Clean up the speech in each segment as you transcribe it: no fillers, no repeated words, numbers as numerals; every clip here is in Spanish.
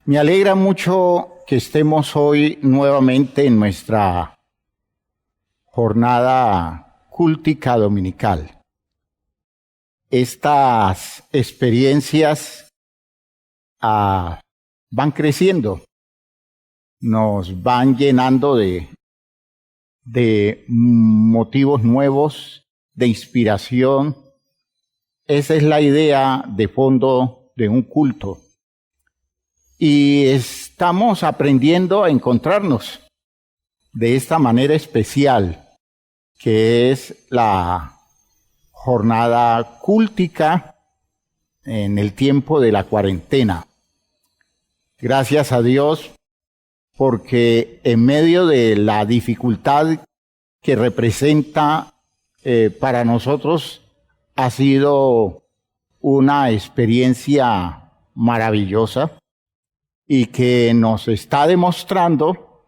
Me alegra mucho que estemos hoy nuevamente en nuestra jornada cúltica dominical. Estas experiencias van creciendo, nos van llenando de motivos nuevos, de inspiración. Esa es la idea de fondo de un culto. Y estamos aprendiendo a encontrarnos de esta manera especial, que es la jornada cúltica en el tiempo de la cuarentena. Gracias a Dios, porque en medio de la dificultad que representa para nosotros, ha sido una experiencia maravillosa y que nos está demostrando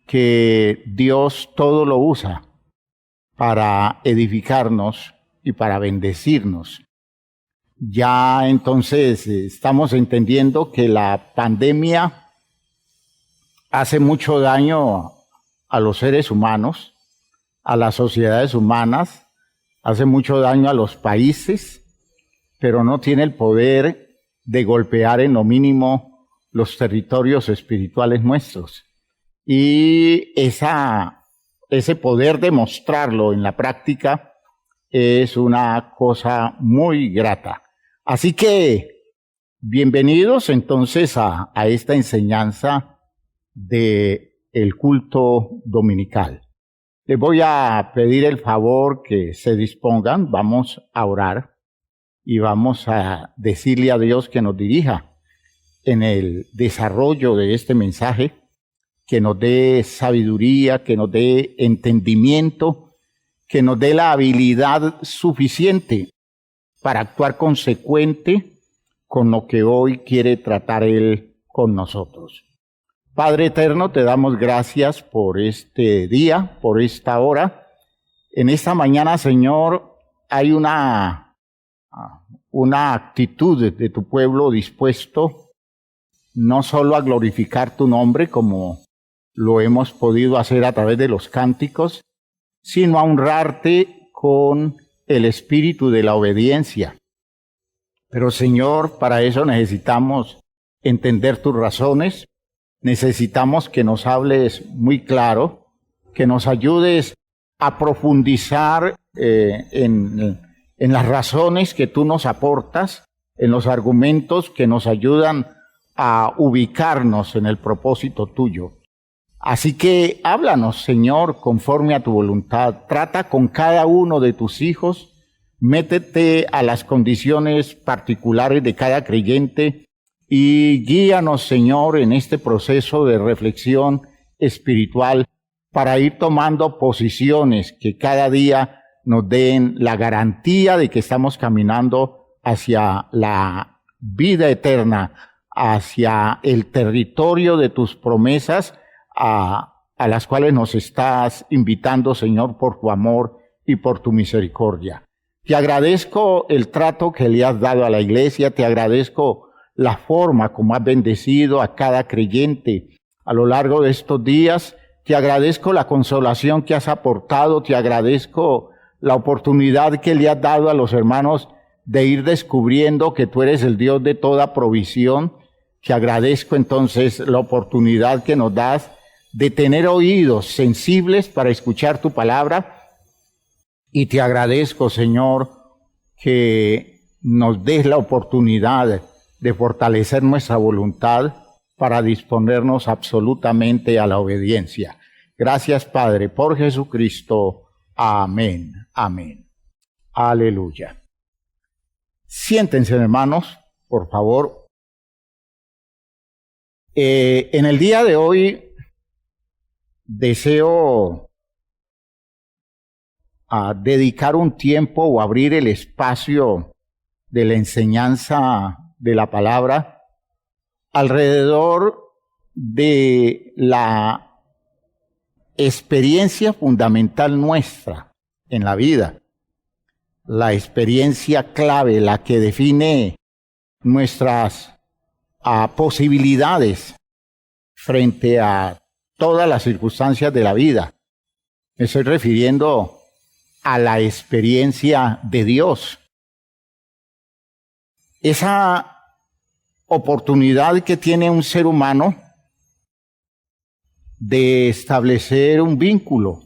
que Dios todo lo usa para edificarnos y para bendecirnos. Ya entonces estamos entendiendo que la pandemia hace mucho daño a los seres humanos, a las sociedades humanas, hace mucho daño a los países, pero no tiene el poder de golpear en lo mínimo los territorios espirituales nuestros. Y ese poder de mostrarlo en la práctica es una cosa muy grata. Así que bienvenidos entonces a esta enseñanza del culto dominical. Les voy a pedir el favor que se dispongan, vamos a orar y vamos a decirle a Dios que nos dirija en el desarrollo de este mensaje, que nos dé sabiduría, que nos dé entendimiento, que nos dé la habilidad suficiente para actuar consecuente con lo que hoy quiere tratar Él con nosotros. Padre eterno, te damos gracias por este día, por esta hora. En esta mañana, Señor, hay una actitud de tu pueblo dispuesto no solo a glorificar tu nombre como lo hemos podido hacer a través de los cánticos, sino a honrarte con el espíritu de la obediencia. Pero Señor, para eso necesitamos entender tus razones, necesitamos que nos hables muy claro, que nos ayudes a profundizar en las razones que tú nos aportas, en los argumentos que nos ayudan a ubicarnos en el propósito tuyo. Así que háblanos, Señor, conforme a tu voluntad. Trata con cada uno de tus hijos, métete a las condiciones particulares de cada creyente y guíanos, Señor, en este proceso de reflexión espiritual para ir tomando posiciones que cada día nos den la garantía de que estamos caminando hacia la vida eterna, hacia el territorio de tus promesas, a las cuales nos estás invitando, Señor, por tu amor y por tu misericordia. Te agradezco el trato que le has dado a la iglesia, te agradezco la forma como has bendecido a cada creyente a lo largo de estos días, te agradezco la consolación que has aportado, te agradezco la oportunidad que le has dado a los hermanos de ir descubriendo que tú eres el Dios de toda provisión. Te agradezco entonces la oportunidad que nos das de tener oídos sensibles para escuchar tu palabra. Y te agradezco, Señor, que nos des la oportunidad de fortalecer nuestra voluntad para disponernos absolutamente a la obediencia. Gracias, Padre, por Jesucristo. Amén. Amén. Aleluya. Siéntense, hermanos, por favor. En el día de hoy deseo dedicar un tiempo o abrir el espacio de la enseñanza de la palabra alrededor de la experiencia fundamental nuestra en la vida, la experiencia clave, la que define nuestras a posibilidades frente a todas las circunstancias de la vida. Me estoy refiriendo a la experiencia de Dios. Esa oportunidad que tiene un ser humano de establecer un vínculo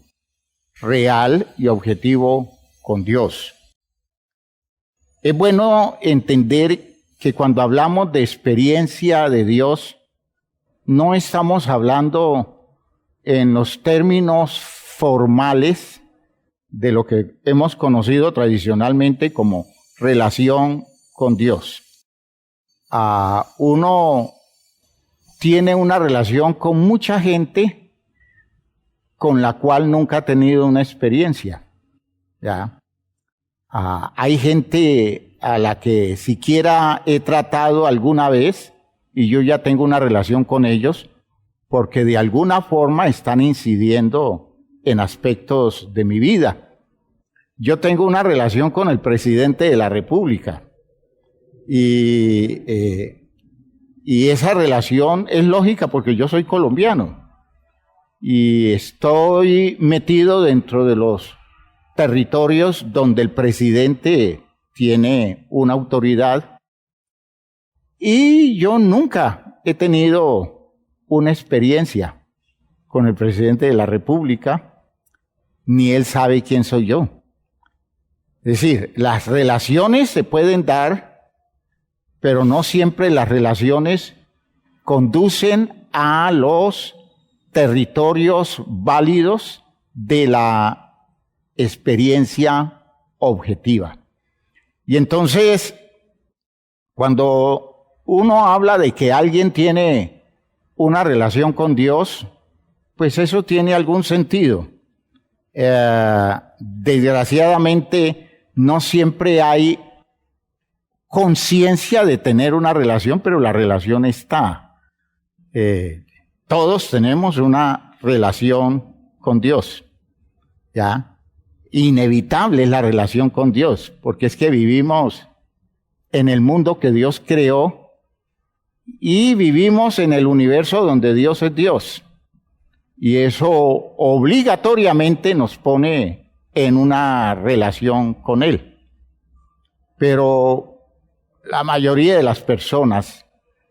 real y objetivo con Dios. Es bueno entender que cuando hablamos de experiencia de Dios, no estamos hablando en los términos formales de lo que hemos conocido tradicionalmente como relación con Dios. Uno tiene una relación con mucha gente con la cual nunca ha tenido una experiencia, ¿ya? Hay gente a la que siquiera he tratado alguna vez y yo ya tengo una relación con ellos porque de alguna forma están incidiendo en aspectos de mi vida. Yo tengo una relación con el presidente de la República y esa relación es lógica porque yo soy colombiano y estoy metido dentro de los territorios donde el presidente tiene una autoridad y yo nunca he tenido una experiencia con el presidente de la República, ni él sabe quién soy yo. Es decir, las relaciones se pueden dar, pero no siempre las relaciones conducen a los territorios válidos de la experiencia objetiva. Y entonces, cuando uno habla de que alguien tiene una relación con Dios, pues eso tiene algún sentido. Desgraciadamente, no siempre hay conciencia de tener una relación, pero la relación está. Todos tenemos una relación con Dios, ¿ya? Inevitable es la relación con Dios, porque es que vivimos en el mundo que Dios creó y vivimos en el universo donde Dios es Dios. Y eso obligatoriamente nos pone en una relación con Él. Pero la mayoría de las personas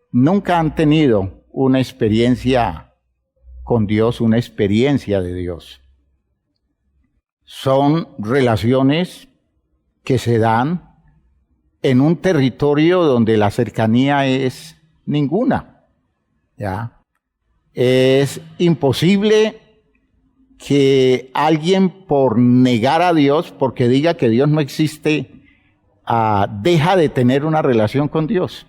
nunca han tenido una experiencia con Dios, una experiencia de Dios. Son relaciones que se dan en un territorio donde la cercanía es ninguna, ¿ya? Es imposible que alguien por negar a Dios, porque diga que Dios no existe, deja de tener una relación con Dios.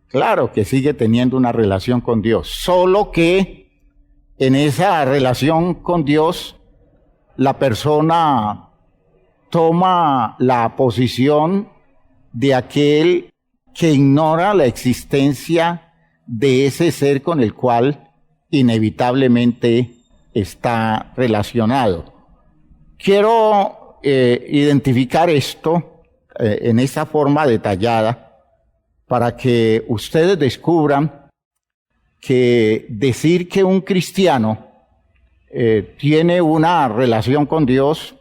Claro que sigue teniendo una relación con Dios, solo que en esa relación con Dios la persona toma la posición de aquel que ignora la existencia de ese ser con el cual inevitablemente está relacionado. Quiero identificar esto en esta forma detallada para que ustedes descubran que decir que un cristiano tiene una relación con Dios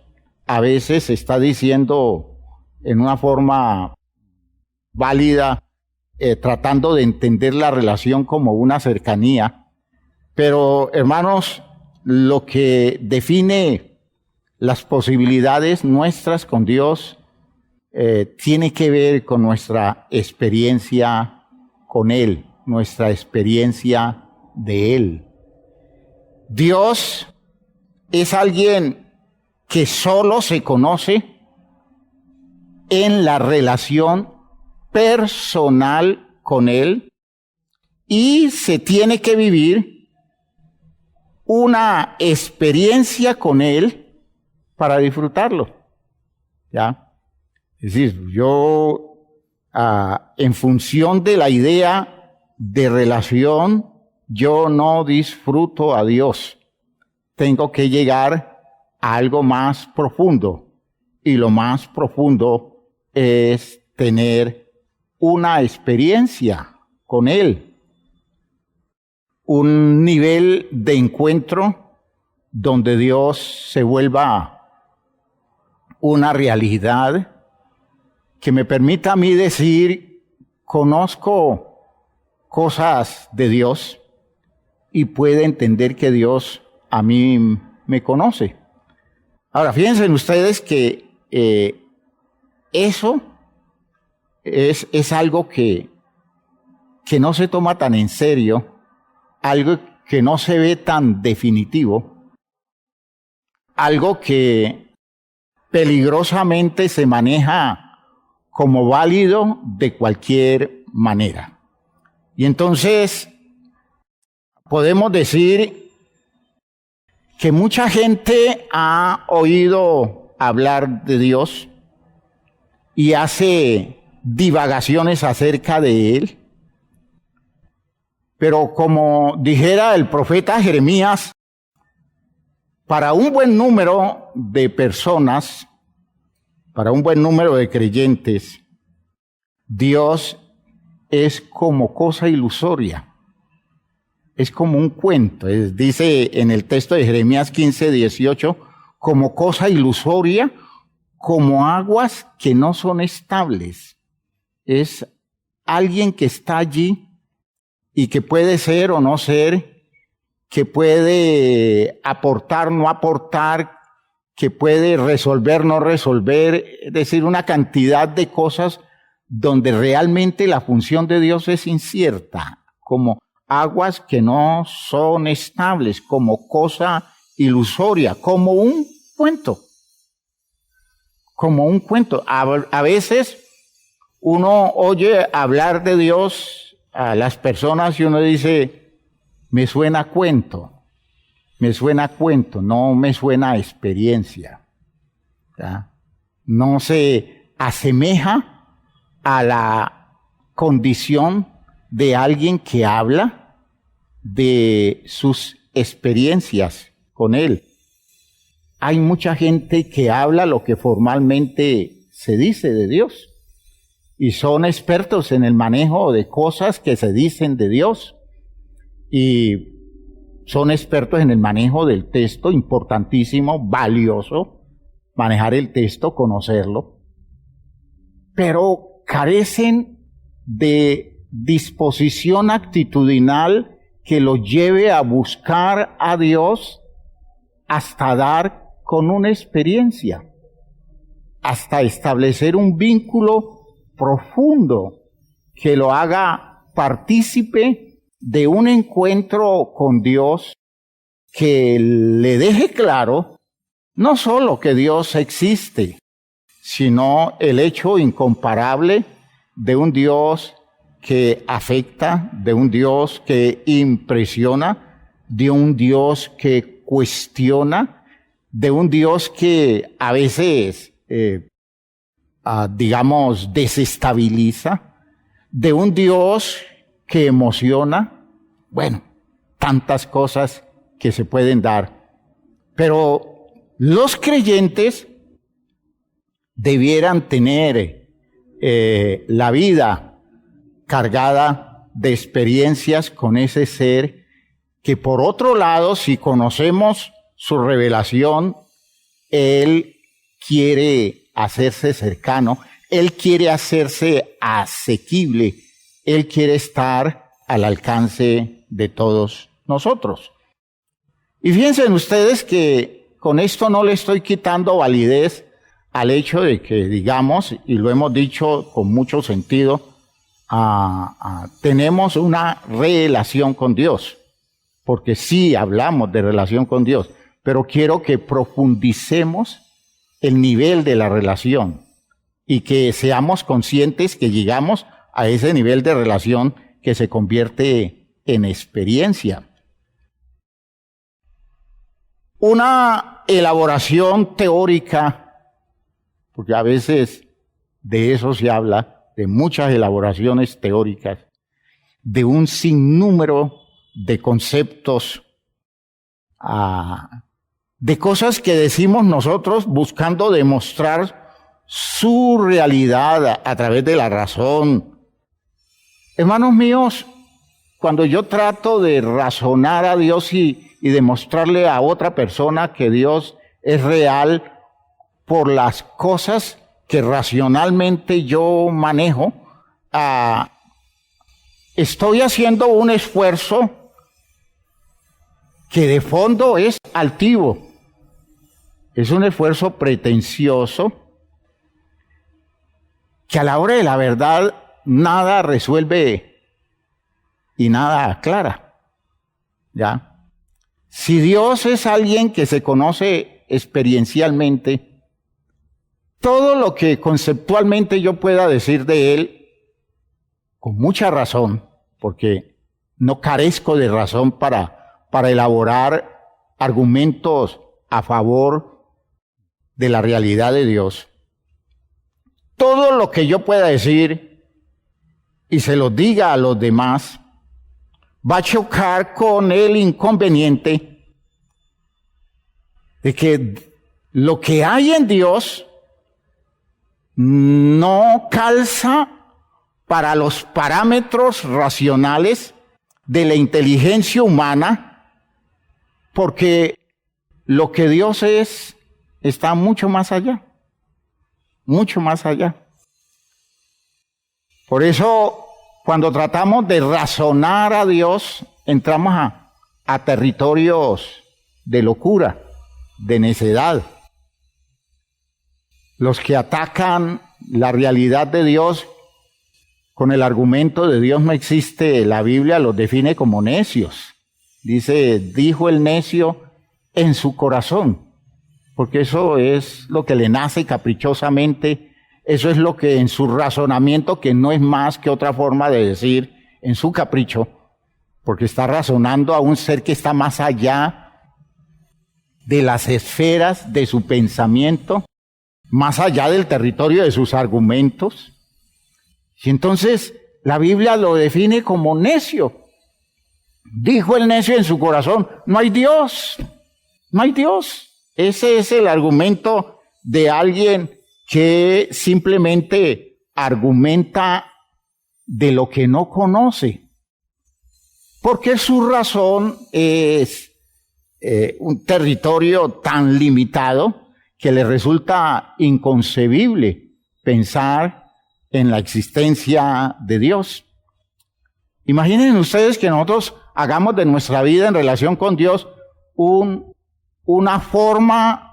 a veces se está diciendo en una forma válida, tratando de entender la relación como una cercanía. Pero, hermanos, lo que define las posibilidades nuestras con Dios tiene que ver con nuestra experiencia con Él, nuestra experiencia de Él. Dios es alguien que solo se conoce en la relación personal con Él y se tiene que vivir una experiencia con Él para disfrutarlo, ¿ya? Es decir, yo en función de la idea de relación, yo no disfruto a Dios. Tengo que llegar a algo más profundo y lo más profundo es tener una experiencia con Él. Un nivel de encuentro donde Dios se vuelva una realidad que me permita a mí decir, conozco cosas de Dios y puedo entender que Dios a mí me conoce. Ahora, fíjense ustedes que eso es algo que no se toma tan en serio, algo que no se ve tan definitivo, algo que peligrosamente se maneja como válido de cualquier manera. Y entonces podemos decir que mucha gente ha oído hablar de Dios y hace divagaciones acerca de Él. Pero como dijera el profeta Jeremías, para un buen número de personas, para un buen número de creyentes, Dios es como cosa ilusoria, es como un cuento. Dice en el texto de Jeremías 15:18, como cosa ilusoria, como aguas que no son estables. Es alguien que está allí y que puede ser o no ser, que puede aportar, no aportar, que puede resolver, no resolver, es decir, una cantidad de cosas donde realmente la función de Dios es incierta, como aguas que no son estables, como cosa ilusoria, como un cuento. Como un cuento. A veces uno oye hablar de Dios a las personas y uno dice, me suena a cuento. Me suena a cuento, no me suena a experiencia. ¿Ya? No se asemeja a la condición de alguien que habla de sus experiencias con Él. Hay mucha gente que habla lo que formalmente se dice de Dios y son expertos en el manejo de cosas que se dicen de Dios y son expertos en el manejo del texto, importantísimo, valioso, manejar el texto, conocerlo, pero carecen de disposición actitudinal que los lleve a buscar a Dios hasta dar con una experiencia, hasta establecer un vínculo profundo que lo haga partícipe de un encuentro con Dios que le deje claro no solo que Dios existe, sino el hecho incomparable de un Dios que afecta, de un Dios que impresiona, de un Dios que cuestiona, de un Dios que a veces, digamos, desestabiliza, de un Dios que emociona. Bueno, tantas cosas que se pueden dar. Pero los creyentes debieran tener la vida cargada de experiencias con ese ser que, por otro lado, si conocemos su revelación, Él quiere hacerse cercano, Él quiere hacerse asequible, Él quiere estar al alcance de todos nosotros. Y fíjense ustedes que con esto no le estoy quitando validez al hecho de que, digamos, y lo hemos dicho con mucho sentido, tenemos una relación con Dios, porque sí hablamos de relación con Dios, pero quiero que profundicemos el nivel de la relación y que seamos conscientes que llegamos a ese nivel de relación que se convierte en experiencia. Una elaboración teórica, porque a veces de eso se habla, de muchas elaboraciones teóricas, de un sinnúmero de conceptos, de cosas que decimos nosotros buscando demostrar su realidad a través de la razón, Hermanos míos, cuando yo trato de razonar a Dios y demostrarle a otra persona que Dios es real por las cosas que racionalmente yo manejo, estoy haciendo un esfuerzo que de fondo es altivo. Es un esfuerzo pretencioso que a la hora de la verdad nada resuelve y nada aclara. ¿Ya? Si Dios es alguien que se conoce experiencialmente, todo lo que conceptualmente yo pueda decir de Él, con mucha razón, porque no carezco de razón para elaborar argumentos a favor de la realidad de Dios. Todo lo que yo pueda decir y se lo diga a los demás, va a chocar con el inconveniente de que lo que hay en Dios no calza para los parámetros racionales de la inteligencia humana, porque lo que Dios es está mucho más allá, mucho más allá. Por eso, cuando tratamos de razonar a Dios, entramos a territorios de locura, de necedad. Los que atacan la realidad de Dios con el argumento de Dios no existe, la Biblia los define como necios. Dice, dijo el necio en su corazón, porque eso es lo que le nace caprichosamente, eso es lo que en su razonamiento, que no es más que otra forma de decir en su capricho, porque está razonando a un ser que está más allá de las esferas de su pensamiento, más allá del territorio de sus argumentos. Y entonces la Biblia lo define como necio. Dijo el necio en su corazón, no hay Dios, no hay Dios. Ese es el argumento de alguien que simplemente argumenta de lo que no conoce. Porque su razón es un territorio tan limitado que le resulta inconcebible pensar en la existencia de Dios. Imaginen ustedes que nosotros hagamos de nuestra vida en relación con Dios una forma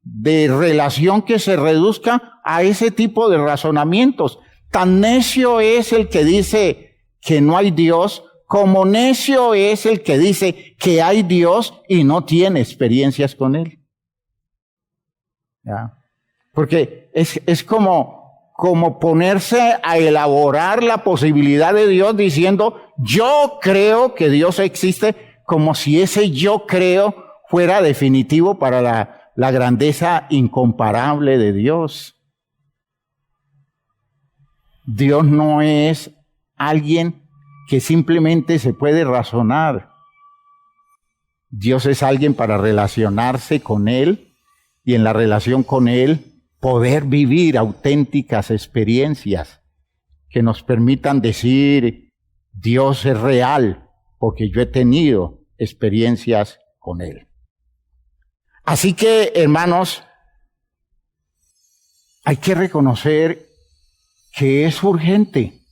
de relación que se reduzca a ese tipo de razonamientos. Tan necio es el que dice que no hay Dios, como necio es el que dice que hay Dios y no tiene experiencias con Él. ¿Ya? Porque es como ponerse a elaborar la posibilidad de Dios diciendo, yo creo que Dios existe, como si ese yo creo fuera definitivo para la grandeza incomparable de Dios. Dios no es alguien que simplemente se puede razonar. Dios es alguien para relacionarse con Él y en la relación con Él poder vivir auténticas experiencias que nos permitan decir, Dios es real, porque yo he tenido experiencias con Él. Así que, hermanos, hay que reconocer que es urgente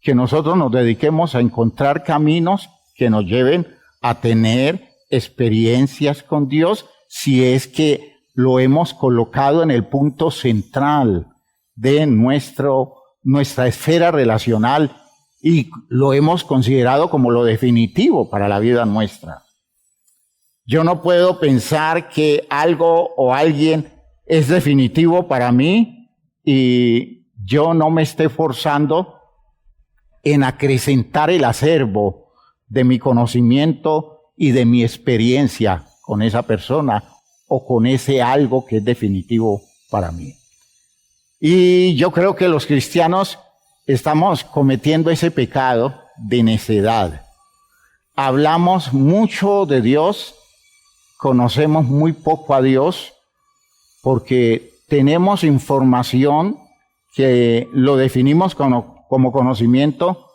que nosotros nos dediquemos a encontrar caminos que nos lleven a tener experiencias con Dios, si es que lo hemos colocado en el punto central de nuestra esfera relacional y lo hemos considerado como lo definitivo para la vida nuestra. Yo no puedo pensar que algo o alguien es definitivo para mí y yo no me esté forzando en acrecentar el acervo de mi conocimiento y de mi experiencia con esa persona o con ese algo que es definitivo para mí. Y yo creo que los cristianos estamos cometiendo ese pecado de necedad. Hablamos mucho de Dios, conocemos muy poco a Dios, porque tenemos información que lo definimos como conocimiento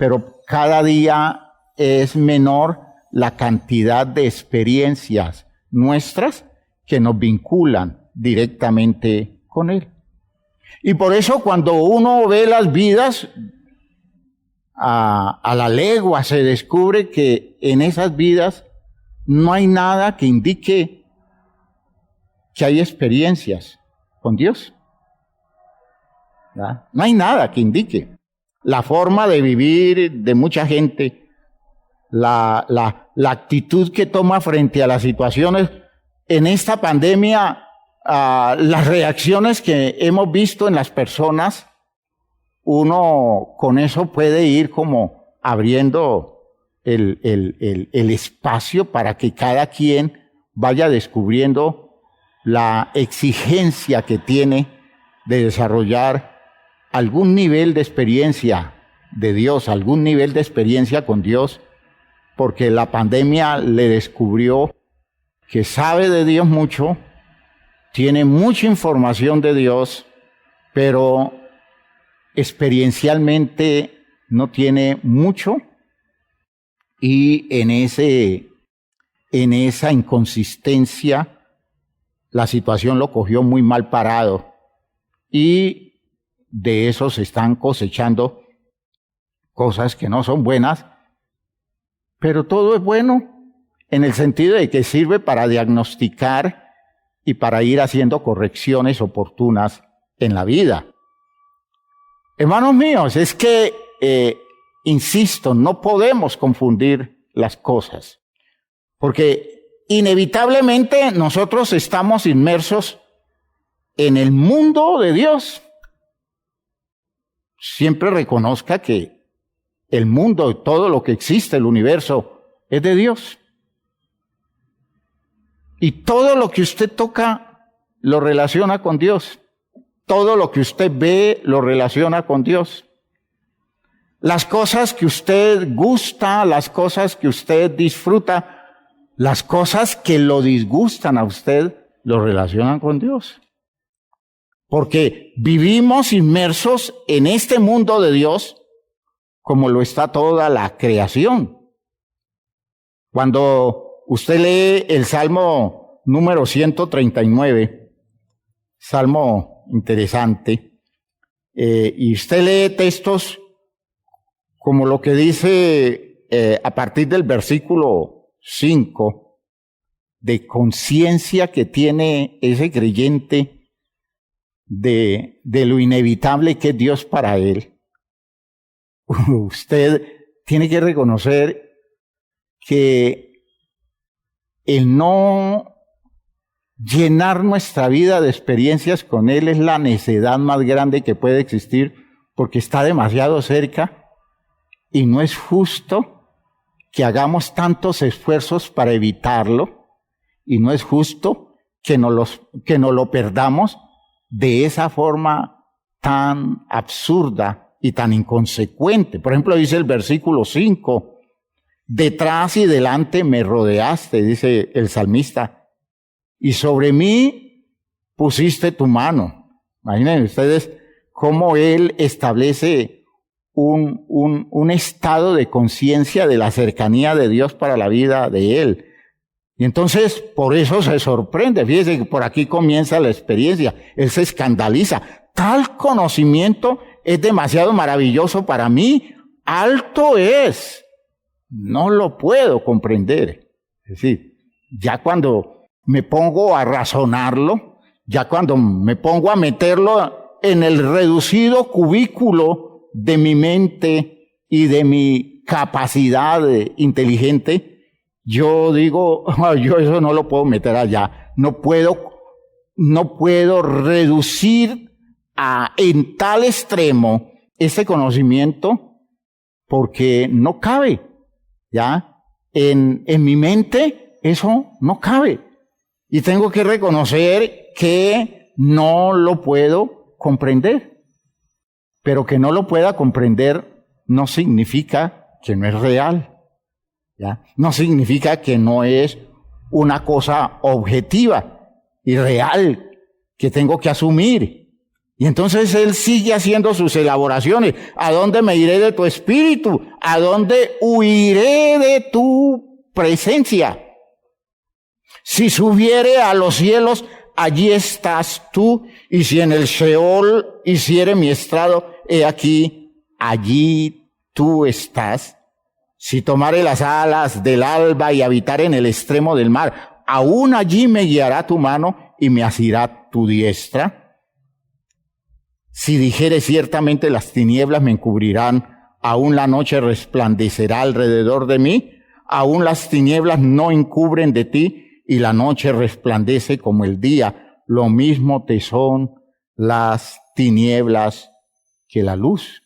pero cada día es menor la cantidad de experiencias nuestras que nos vinculan directamente con Él. Y por eso cuando uno ve las vidas a la legua, se descubre que en esas vidas no hay nada que indique que hay experiencias con Dios. ¿Ya? No hay nada que indique. La forma de vivir de mucha gente, la actitud que toma frente a las situaciones en esta pandemia, las reacciones que hemos visto en las personas, uno con eso puede ir como abriendo el espacio para que cada quien vaya descubriendo la exigencia que tiene de desarrollar algún nivel de experiencia de Dios, algún nivel de experiencia con Dios, porque la pandemia le descubrió que sabe de Dios mucho, tiene mucha información de Dios, pero experiencialmente no tiene mucho, y en esa inconsistencia la situación lo cogió muy mal parado, y de eso se están cosechando cosas que no son buenas, pero todo es bueno en el sentido de que sirve para diagnosticar y para ir haciendo correcciones oportunas en la vida. Hermanos míos, es que, insisto, no podemos confundir las cosas, porque inevitablemente nosotros estamos inmersos en el mundo de Dios. Siempre reconozca que el mundo, todo lo que existe, el universo, es de Dios. Y todo lo que usted toca lo relaciona con Dios. Todo lo que usted ve lo relaciona con Dios. Las cosas que usted gusta, las cosas que usted disfruta, las cosas que lo disgustan a usted, lo relacionan con Dios. Porque vivimos inmersos en este mundo de Dios como lo está toda la creación. Cuando usted lee el Salmo número 139, Salmo interesante, y usted lee textos como lo que dice a partir del versículo 5, de conciencia que tiene ese creyente de lo inevitable que es Dios para él. Usted tiene que reconocer que el no llenar nuestra vida de experiencias con Él es la necedad más grande que puede existir, porque está demasiado cerca y no es justo que hagamos tantos esfuerzos para evitarlo, y no es justo que nos lo perdamos de esa forma tan absurda y tan inconsecuente. Por ejemplo, dice el versículo 5, detrás y delante me rodeaste, dice el salmista, y sobre mí pusiste tu mano. Imaginen ustedes cómo él establece un estado de conciencia de la cercanía de Dios para la vida de él. Y entonces, por eso se sorprende. Fíjese que por aquí comienza la experiencia. Él se escandaliza. Tal conocimiento es demasiado maravilloso para mí. Alto es. No lo puedo comprender. Es decir, ya cuando me pongo a razonarlo, ya cuando me pongo a meterlo en el reducido cubículo de mi mente y de mi capacidad inteligente, yo digo, yo eso no lo puedo meter allá. No puedo reducir en tal extremo ese conocimiento, porque no cabe, ¿ya? En mi mente eso no cabe. Y tengo que reconocer que no lo puedo comprender. Pero que no lo pueda comprender no significa que no es real. ¿Ya? No significa que no es una cosa objetiva y real que tengo que asumir. Y entonces Él sigue haciendo sus elaboraciones. ¿A dónde me iré de tu espíritu? ¿A dónde huiré de tu presencia? Si subiere a los cielos, allí estás tú. Y si en el Sheol hiciere mi estrado, he aquí, allí tú estás. Si tomare las alas del alba y habitare en el extremo del mar, aún allí me guiará tu mano y me asirá tu diestra. Si dijere ciertamente las tinieblas me encubrirán, aún la noche resplandecerá alrededor de mí, aún las tinieblas no encubren de ti, y la noche resplandece como el día. Lo mismo te son las tinieblas que la luz.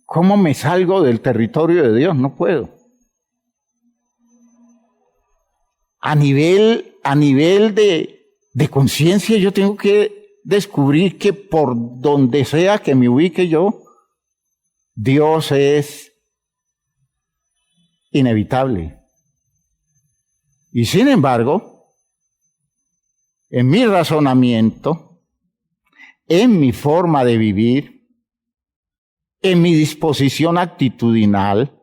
¿Cómo me salgo del territorio de Dios? No puedo. A nivel de conciencia, yo tengo que descubrir que por donde sea que me ubique yo, Dios es inevitable. Y sin embargo, en mi razonamiento, en mi forma de vivir, en mi disposición actitudinal,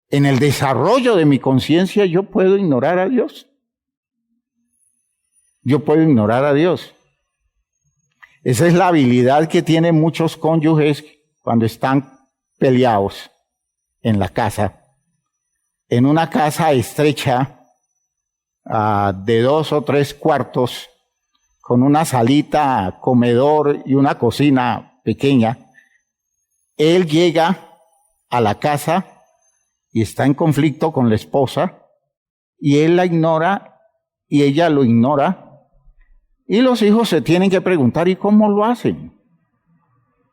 en el desarrollo de mi conciencia, yo puedo ignorar a Dios. Yo puedo ignorar a Dios. Esa es la habilidad que tienen muchos cónyuges cuando están peleados en la casa. En una casa estrecha de 2 o 3 cuartos, con una salita, comedor y una cocina pequeña, él llega a la casa y está en conflicto con la esposa, y él la ignora y ella lo ignora. Y los hijos se tienen que preguntar, ¿y cómo lo hacen?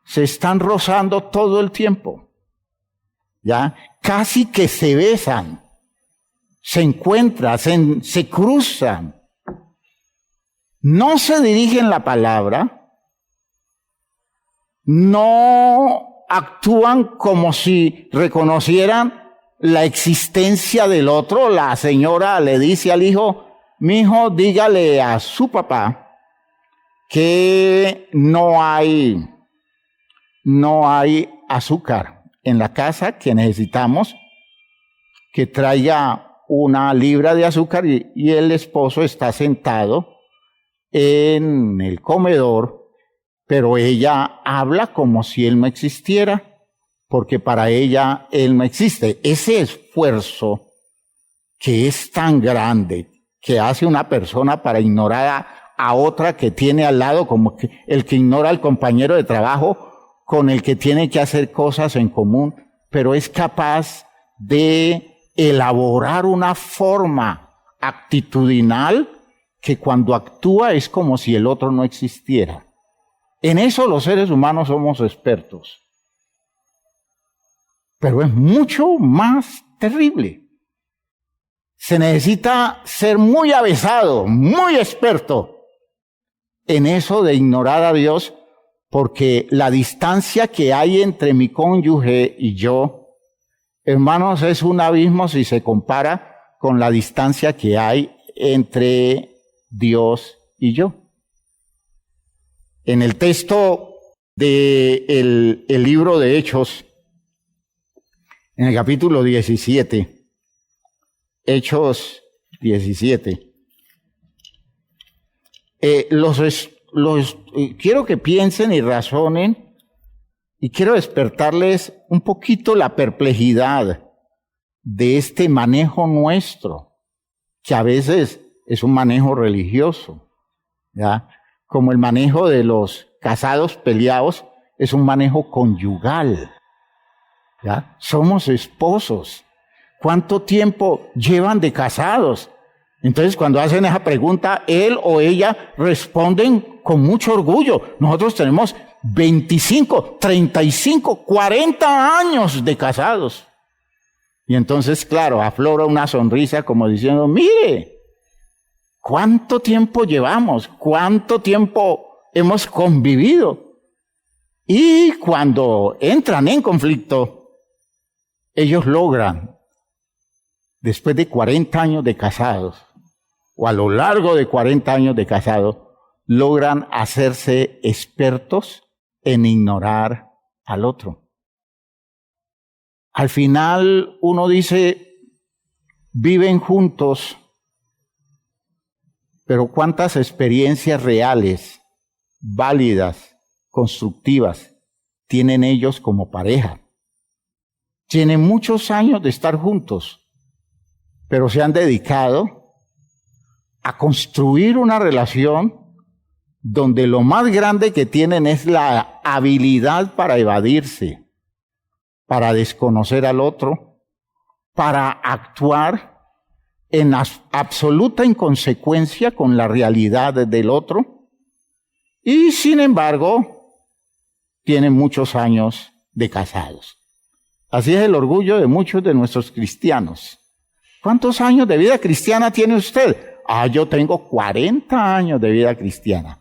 Se están rozando todo el tiempo, ¿ya? Casi que se besan, se encuentran, se cruzan. No se dirigen la palabra, no actúan como si reconocieran la existencia del otro. La señora le dice al hijo, mijo, dígale a su papá que no hay azúcar en la casa, que necesitamos que traiga 1 libra de azúcar, y el esposo está sentado en el comedor, pero ella habla como si él no existiera, porque para ella él no existe. Ese esfuerzo que es tan grande que hace una persona para ignorar a otra que tiene al lado, como que el que ignora al compañero de trabajo con el que tiene que hacer cosas en común, pero es capaz de elaborar una forma actitudinal que cuando actúa es como si el otro no existiera. En eso los seres humanos somos expertos. Pero es mucho más terrible. Se necesita ser muy avezado, muy experto en eso de ignorar a Dios, porque la distancia que hay entre mi cónyuge y yo, hermanos, es un abismo si se compara con la distancia que hay entre Dios y yo. En el texto del libro de Hechos, en el capítulo 17, Hechos 17, quiero que piensen y razonen, y quiero despertarles un poquito la perplejidad de este manejo nuestro, que a veces es un manejo religioso, ¿ya? Como el manejo de los casados peleados es un manejo conyugal, ¿ya? Somos esposos. ¿Cuánto tiempo llevan de casados? Entonces, cuando hacen esa pregunta, él o ella responden con mucho orgullo. Nosotros tenemos 25, 35, 40 años de casados. Y entonces, claro, aflora una sonrisa como diciendo, mire, ¿cuánto tiempo llevamos? ¿Cuánto tiempo hemos convivido? Y cuando entran en conflicto, ellos logran, después de 40 años de casados, o a lo largo de 40 años de casado, logran hacerse expertos en ignorar al otro. Al final uno dice, viven juntos, pero ¿cuántas experiencias reales, válidas, constructivas tienen ellos como pareja? Tienen muchos años de estar juntos, pero se han dedicado a construir una relación donde lo más grande que tienen es la habilidad para evadirse, para desconocer al otro, para actuar en absoluta inconsecuencia con la realidad del otro, y sin embargo, tienen muchos años de casados. Así es el orgullo de muchos de nuestros cristianos. ¿Cuántos años de vida cristiana tiene usted? Yo tengo 40 años de vida cristiana.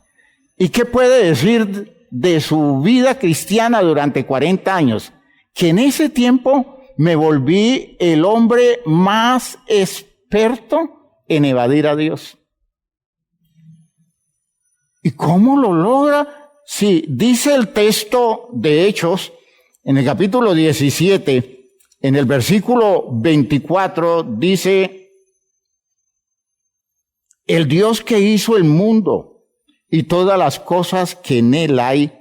¿Y qué puede decir de su vida cristiana durante 40 años? Que en ese tiempo me volví el hombre más experto en evadir a Dios. ¿Y cómo lo logra? Sí, dice el texto de Hechos, en el capítulo 17, en el versículo 24, dice, el Dios que hizo el mundo y todas las cosas que en él hay,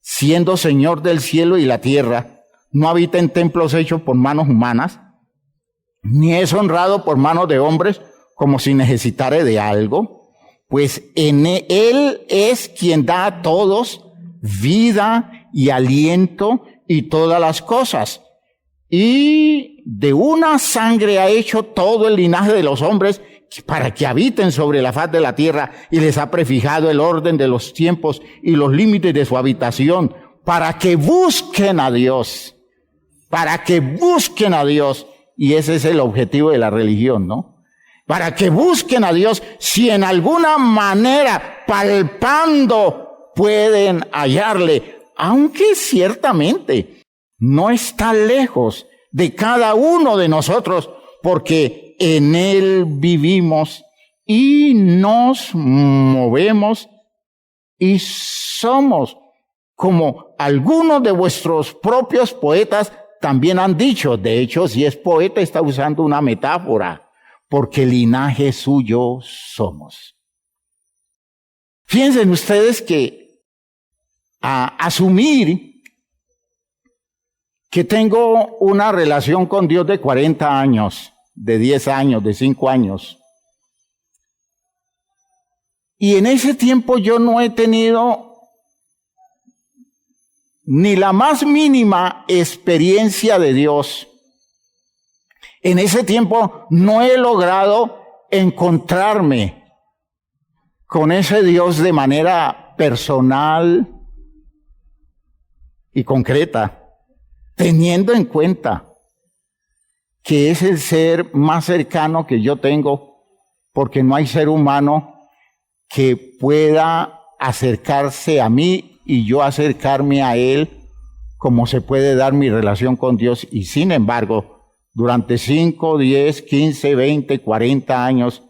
siendo Señor del cielo y la tierra, no habita en templos hechos por manos humanas, ni es honrado por manos de hombres como si necesitare de algo, pues en él es quien da a todos vida y aliento y todas las cosas. Y de una sangre ha hecho todo el linaje de los hombres para que habiten sobre la faz de la tierra, y les ha prefijado el orden de los tiempos y los límites de su habitación, para que busquen a Dios. Para que busquen a Dios. Y ese es el objetivo de la religión, ¿no? Para que busquen a Dios, si en alguna manera, palpando, pueden hallarle, aunque ciertamente no está lejos de cada uno de nosotros, porque en él vivimos y nos movemos y somos, como algunos de vuestros propios poetas también han dicho. De hecho, si es poeta, está usando una metáfora, porque linaje suyo somos. Fíjense ustedes que a asumir que tengo una relación con Dios de 40 años, de 10 años, de 5 años, y en ese tiempo yo no he tenido ni la más mínima experiencia de Dios. En ese tiempo no he logrado encontrarme con ese Dios de manera personal y concreta, teniendo en cuenta que es el ser más cercano que yo tengo, porque no hay ser humano que pueda acercarse a mí y yo acercarme a él como se puede dar mi relación con Dios. Y sin embargo, durante 5, 10, 15, 20, 40 años,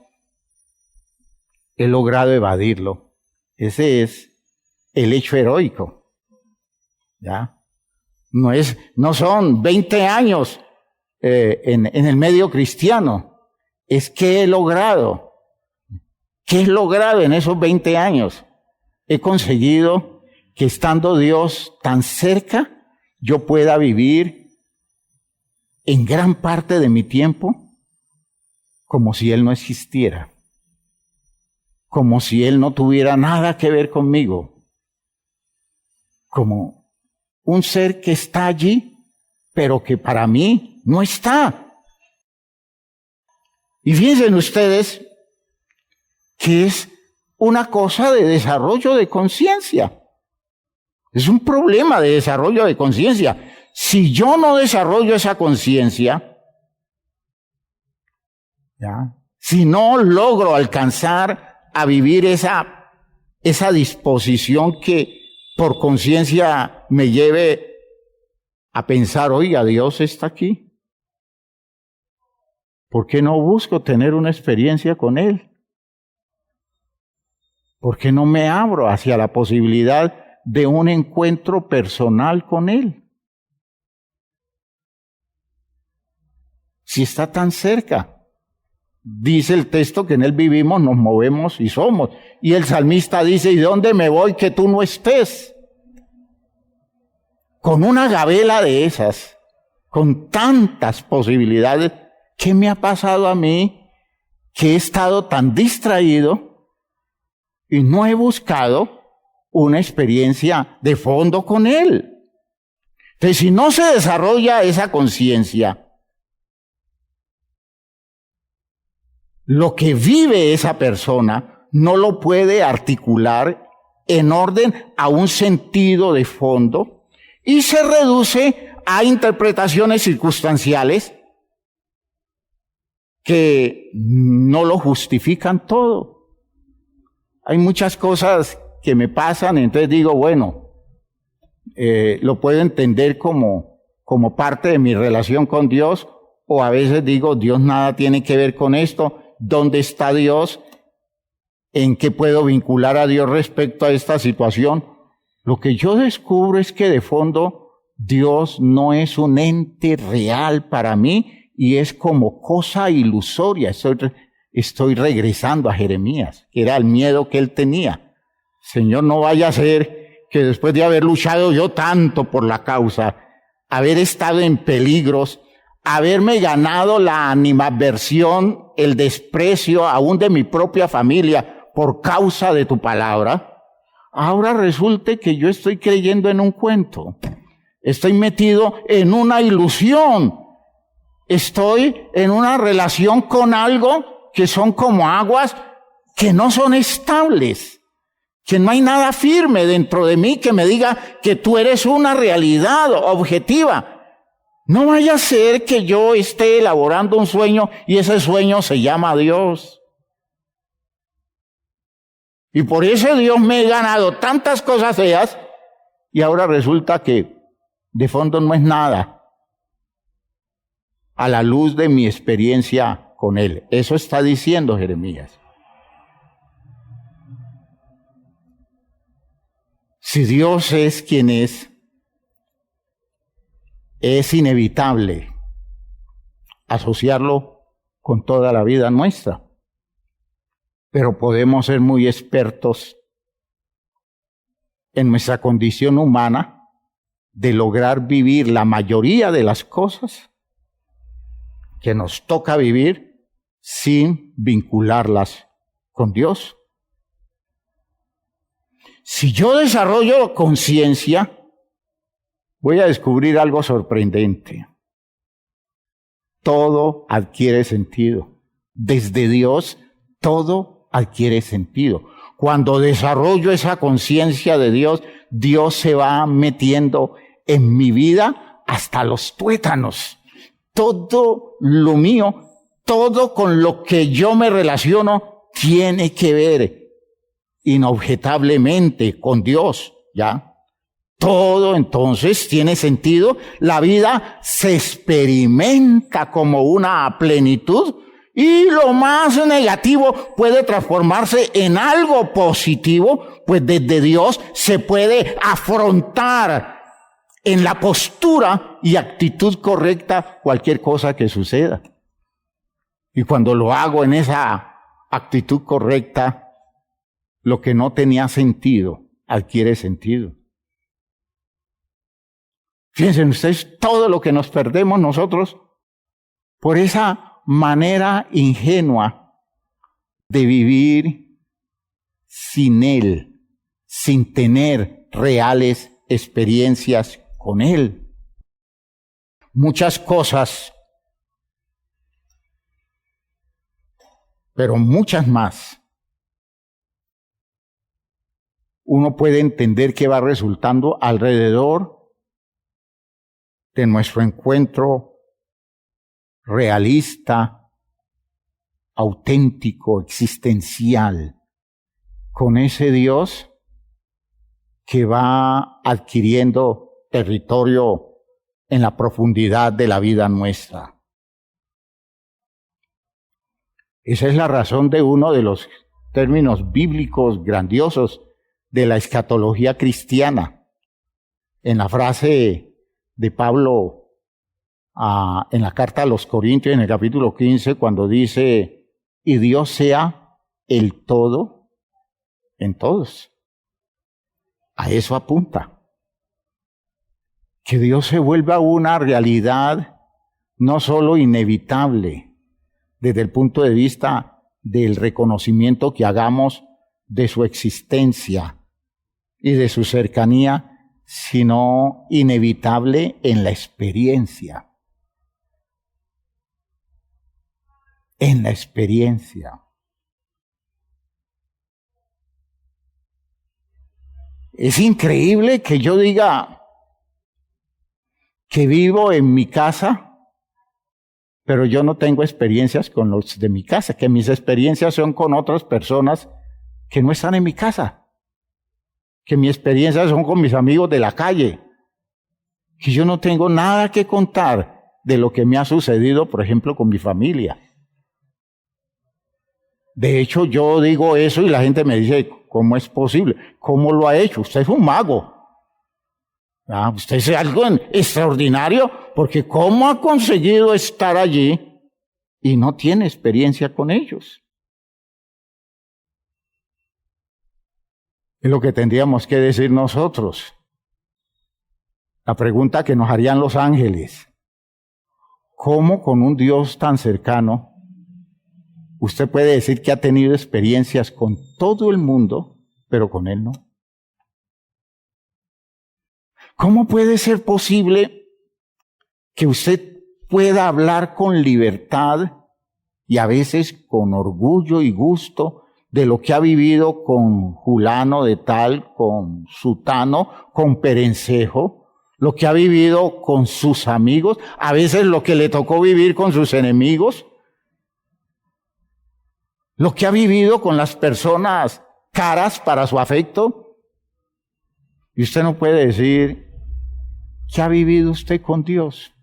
he logrado evadirlo. Ese es el hecho heroico. ¿Ya? No son 20 años en el medio cristiano. Es que he logrado. ¿Qué he logrado en esos 20 años? He conseguido que estando Dios tan cerca, yo pueda vivir en gran parte de mi tiempo como si Él no existiera, como si Él no tuviera nada que ver conmigo, como un ser que está allí, pero que para mí no está. Y fíjense ustedes que es una cosa de desarrollo de conciencia. Es un problema de desarrollo de conciencia. Si yo no desarrollo esa conciencia, si no logro alcanzar a vivir esa disposición que por conciencia me lleve a pensar, oiga, Dios está aquí, ¿por qué no busco tener una experiencia con Él? ¿Por qué no me abro hacia la posibilidad de un encuentro personal con Él? Si está tan cerca. Dice el texto que en Él vivimos, nos movemos y somos. Y el salmista dice, ¿y de dónde me voy que tú no estés? Con una gabela de esas, con tantas posibilidades, ¿qué me ha pasado a mí que he estado tan distraído y no he buscado una experiencia de fondo con Él? Entonces, si no se desarrolla esa conciencia, lo que vive esa persona no lo puede articular en orden a un sentido de fondo y se reduce a interpretaciones circunstanciales que no lo justifican todo. Hay muchas cosas que me pasan, entonces digo, bueno, lo puedo entender como parte de mi relación con Dios, o a veces digo, Dios nada tiene que ver con esto. ¿Dónde está Dios? ¿En qué puedo vincular a Dios respecto a esta situación? Lo que yo descubro es que de fondo Dios no es un ente real para mí y es como cosa ilusoria. Estoy regresando a Jeremías, que era el miedo que él tenía. Señor, no vaya a ser que después de haber luchado yo tanto por la causa, haber estado en peligros, haberme ganado la animadversión, el desprecio aún de mi propia familia por causa de tu palabra, ahora resulte que yo estoy creyendo en un cuento, estoy metido en una ilusión, estoy en una relación con algo que son como aguas que no son estables, que no hay nada firme dentro de mí que me diga que tú eres una realidad objetiva. No vaya a ser que yo esté elaborando un sueño y ese sueño se llama Dios. Y por eso Dios me he ganado tantas cosas feas y ahora resulta que de fondo no es nada a la luz de mi experiencia con Él. Eso está diciendo Jeremías. Si Dios es quien es inevitable asociarlo con toda la vida nuestra. Pero podemos ser muy expertos en nuestra condición humana de lograr vivir la mayoría de las cosas que nos toca vivir sin vincularlas con Dios. Si yo desarrollo conciencia, voy a descubrir algo sorprendente. Todo adquiere sentido. Desde Dios, todo adquiere sentido. Cuando desarrollo esa conciencia de Dios, Dios se va metiendo en mi vida hasta los tuétanos. Todo lo mío, todo con lo que yo me relaciono, tiene que ver inobjetablemente con Dios, ¿ya? Todo entonces tiene sentido, la vida se experimenta como una plenitud y lo más negativo puede transformarse en algo positivo, pues desde Dios se puede afrontar en la postura y actitud correcta cualquier cosa que suceda. Y cuando lo hago en esa actitud correcta, lo que no tenía sentido adquiere sentido. Fíjense ustedes todo lo que nos perdemos nosotros por esa manera ingenua de vivir sin Él, sin tener reales experiencias con Él. Muchas cosas, pero muchas más, uno puede entender que va resultando alrededor de nuestro encuentro realista, auténtico, existencial, con ese Dios que va adquiriendo territorio en la profundidad de la vida nuestra. Esa es la razón de uno de los términos bíblicos grandiosos de la escatología cristiana. En la frase de Pablo en la carta a los Corintios, en el capítulo 15, cuando dice, y Dios sea el todo en todos. A eso apunta. Que Dios se vuelva una realidad no solo inevitable desde el punto de vista del reconocimiento que hagamos de su existencia y de su cercanía, sino inevitable en la experiencia. En la experiencia. Es increíble que yo diga que vivo en mi casa, pero yo no tengo experiencias con los de mi casa, que mis experiencias son con otras personas que no están en mi casa, que mis experiencias son con mis amigos de la calle, que yo no tengo nada que contar de lo que me ha sucedido, por ejemplo, con mi familia. De hecho, yo digo eso y la gente me dice, ¿cómo es posible? ¿Cómo lo ha hecho? Usted es un mago. Usted es algo extraordinario, porque ¿cómo ha conseguido estar allí y no tiene experiencia con ellos? Es lo que tendríamos que decir nosotros. La pregunta que nos harían los ángeles: ¿cómo con un Dios tan cercano usted puede decir que ha tenido experiencias con todo el mundo, pero con Él no? ¿Cómo puede ser posible que usted pueda hablar con libertad y a veces con orgullo y gusto de lo que ha vivido con Julano de tal, con Sutano, con Perencejo, lo que ha vivido con sus amigos, a veces lo que le tocó vivir con sus enemigos, lo que ha vivido con las personas caras para su afecto? Y usted no puede decir, ¿qué ha vivido usted con Dios?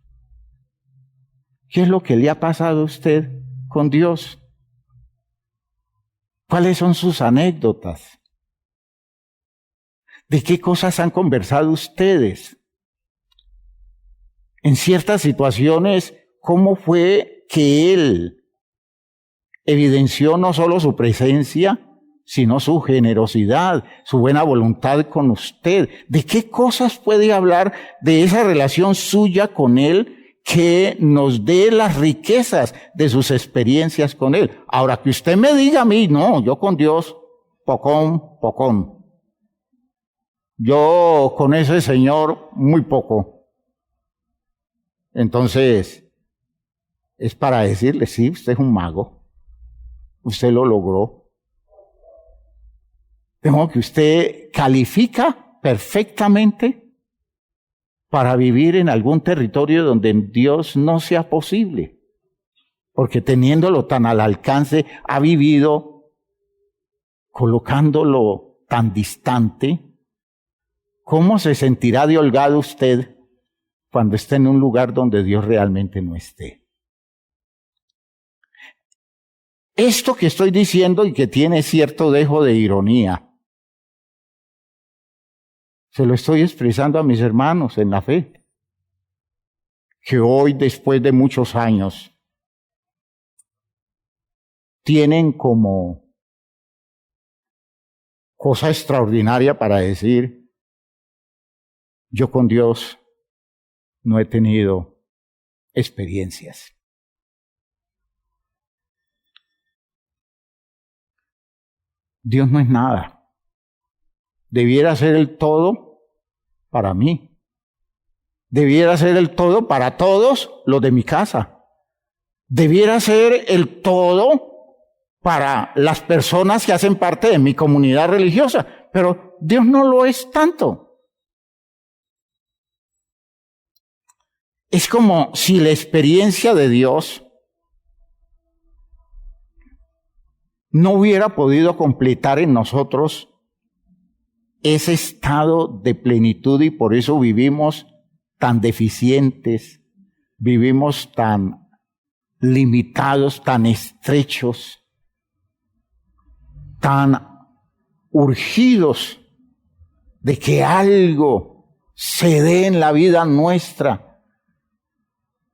¿Qué es lo que le ha pasado a usted con Dios? ¿Cuáles son sus anécdotas? ¿De qué cosas han conversado ustedes? En ciertas situaciones, ¿cómo fue que Él evidenció no solo su presencia, sino su generosidad, su buena voluntad con usted? ¿De qué cosas puede hablar de esa relación suya con Él que nos dé las riquezas de sus experiencias con Él? Ahora, que usted me diga a mí, no, yo con Dios, pocón. Yo con ese Señor, muy poco. Entonces, es para decirle, sí, usted es un mago. Usted lo logró. De modo que usted califica perfectamente para vivir en algún territorio donde Dios no sea posible, porque teniéndolo tan al alcance, ha vivido colocándolo tan distante. ¿Cómo se sentirá de holgado usted cuando esté en un lugar donde Dios realmente no esté? Esto que estoy diciendo y que tiene cierto dejo de ironía, se lo estoy expresando a mis hermanos en la fe, que hoy, después de muchos años, tienen como cosa extraordinaria para decir, yo con Dios no he tenido experiencias. Dios no es nada. Debiera ser el todo para mí. Debiera ser el todo para todos los de mi casa. Debiera ser el todo para las personas que hacen parte de mi comunidad religiosa. Pero Dios no lo es tanto. Es como si la experiencia de Dios no hubiera podido completar en nosotros ese estado de plenitud, y por eso vivimos tan deficientes, vivimos tan limitados, tan estrechos. tan urgidos de que algo se dé en la vida nuestra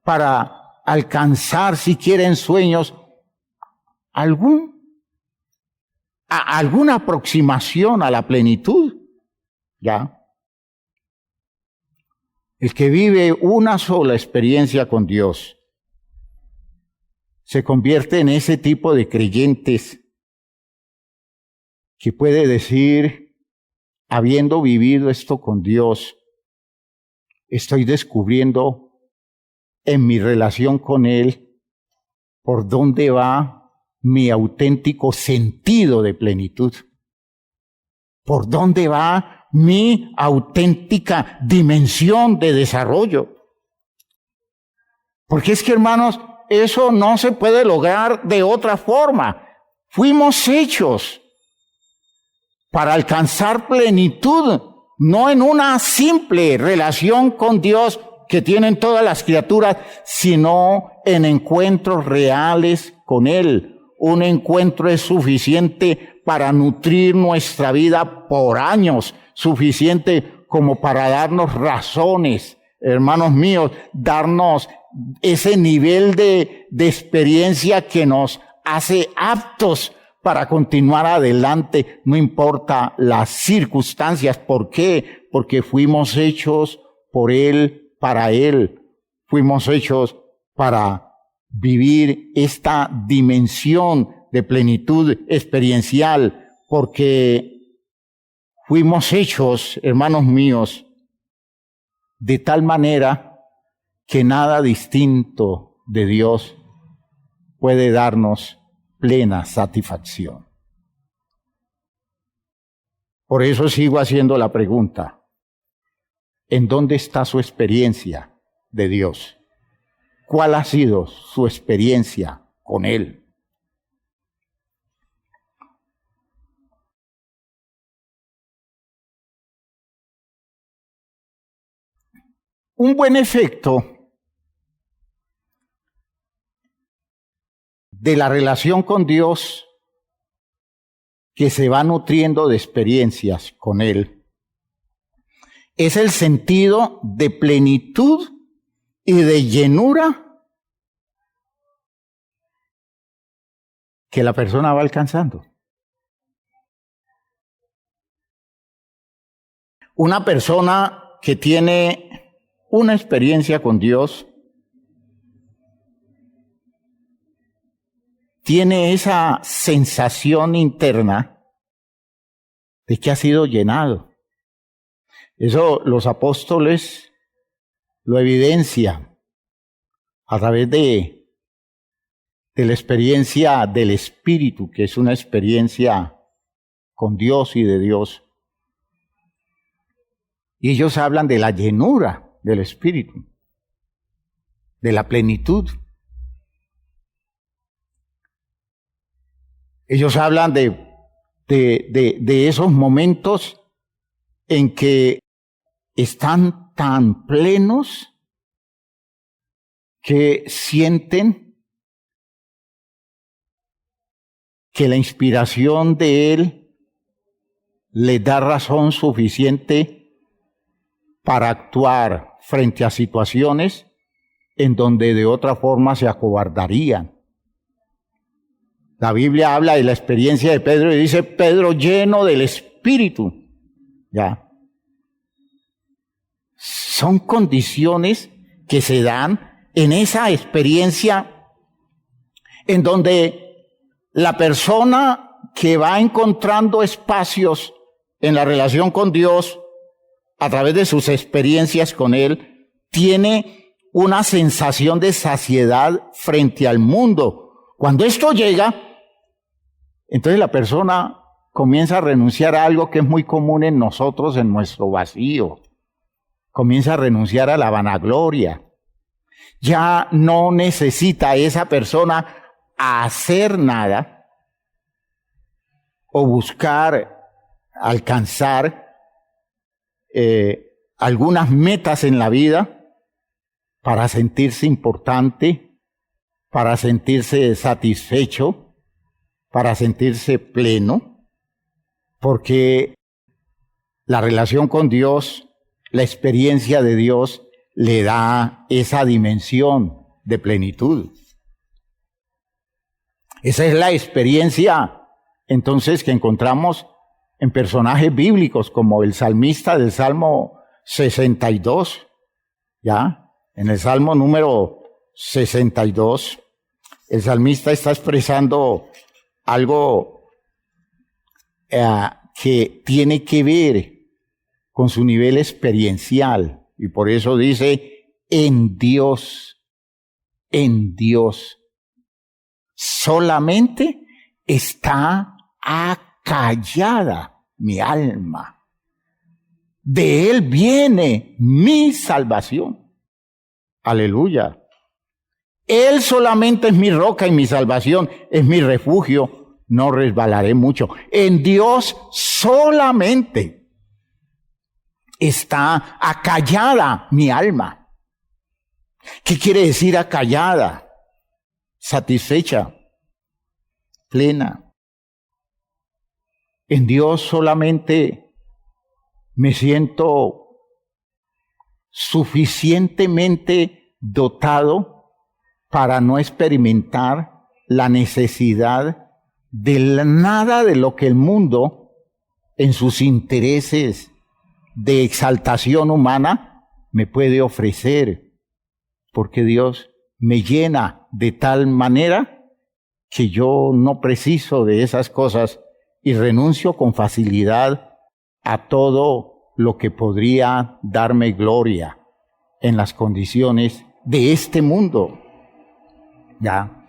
para alcanzar, si quieren, sueños, alguna aproximación a la plenitud, ¿ya? El que vive una sola experiencia con Dios se convierte en ese tipo de creyentes que puede decir, habiendo vivido esto con Dios, estoy descubriendo en mi relación con Él por dónde va mi auténtico sentido de plenitud, por dónde va mi auténtica dimensión de desarrollo. Porque es que, hermanos, eso no se puede lograr de otra forma. Fuimos hechos para alcanzar plenitud, no en una simple relación con Dios que tienen todas las criaturas, sino en encuentros reales con Él. Un encuentro es suficiente para nutrir nuestra vida por años, suficiente como para darnos razones, hermanos míos, darnos ese nivel de experiencia que nos hace aptos para continuar adelante, no importa las circunstancias. ¿Por qué? Porque fuimos hechos por Él, para Él. Fuimos hechos para vivir esta dimensión de plenitud experiencial, porque fuimos hechos, hermanos míos, de tal manera que nada distinto de Dios puede darnos plena satisfacción. Por eso sigo haciendo la pregunta: ¿en dónde está su experiencia de Dios? ¿Cuál ha sido su experiencia con Él? Un buen efecto de la relación con Dios, que se va nutriendo de experiencias con Él, es el sentido de plenitud y de llenura que la persona va alcanzando. Una persona que tiene una experiencia con Dios tiene esa sensación interna de que ha sido llenado. Eso los apóstoles lo evidencian a través de la experiencia del Espíritu, que es una experiencia con Dios y de Dios. Y ellos hablan de la llenura del Espíritu, de la plenitud. Ellos hablan de esos momentos en que están tan plenos que sienten que la inspiración de Él les da razón suficiente para actuar frente a situaciones en donde de otra forma se acobardarían. La Biblia habla de la experiencia de Pedro y dice: Pedro lleno del Espíritu. ¿Ya? Son condiciones que se dan en esa experiencia en donde la persona que va encontrando espacios en la relación con Dios a través de sus experiencias con Él tiene una sensación de saciedad frente al mundo. Cuando esto llega, entonces la persona comienza a renunciar a algo que es muy común en nosotros, en nuestro vacío. Comienza a renunciar a la vanagloria. Ya no necesita esa persona hacer nada o buscar alcanzar algunas metas en la vida para sentirse importante, para sentirse satisfecho, para sentirse pleno. porque la relación con Dios, la experiencia de Dios, le da esa dimensión de plenitud. Esa es la experiencia, entonces, que encontramos en personajes bíblicos como el salmista del Salmo 62, ¿ya? En el Salmo número 62, el salmista está expresando algo que tiene que ver con su nivel experiencial, y por eso dice, en Dios, solamente está acallada mi alma. De Él viene mi salvación. Aleluya. Él solamente es mi roca y mi salvación, es mi refugio. No resbalaré mucho. En Dios solamente está acallada mi alma. ¿Qué quiere decir acallada? Satisfecha, plena. En Dios solamente me siento suficientemente dotado para no experimentar la necesidad de nada de lo que el mundo, en sus intereses de exaltación humana, me puede ofrecer, porque Dios me llena de tal manera que yo no preciso de esas cosas y renuncio con facilidad a todo lo que podría darme gloria en las condiciones de este mundo. ¿Ya?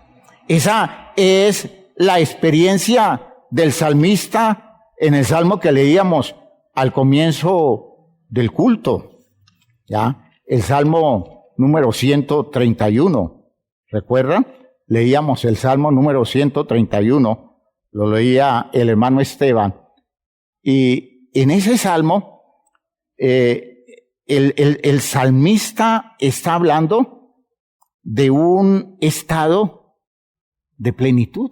Esa es la experiencia del salmista en el salmo que leíamos al comienzo del culto. ¿Ya? El salmo número 131. ¿Recuerdan? Leíamos el salmo número 131. Lo leía el hermano Esteban. Y en ese salmo, el salmista está hablando de un estado de plenitud.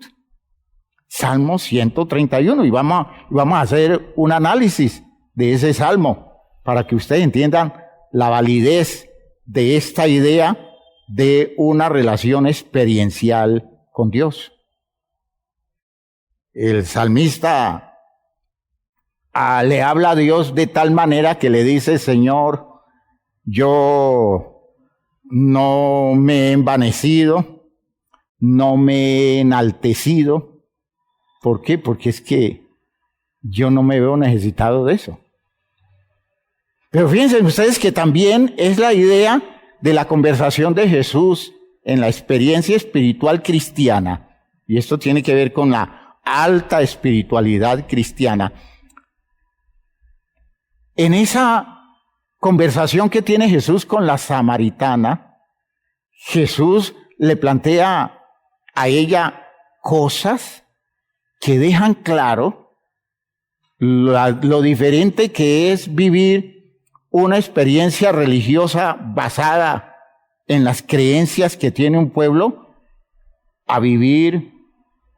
Salmo 131. Y vamos a hacer un análisis de ese salmo para que ustedes entiendan la validez de esta idea de una relación experiencial con Dios. El salmista le habla a Dios de tal manera que le dice: Señor, yo no me he envanecido, no me he enaltecido. ¿Por qué? Porque es que yo no me veo necesitado de eso. Pero fíjense ustedes que también es la idea de la conversación de Jesús en la experiencia espiritual cristiana. Y esto tiene que ver con la alta espiritualidad cristiana. En esa conversación que tiene Jesús con la samaritana, Jesús le plantea a ella cosas que dejan claro lo diferente que es vivir una experiencia religiosa basada en las creencias que tiene un pueblo, a vivir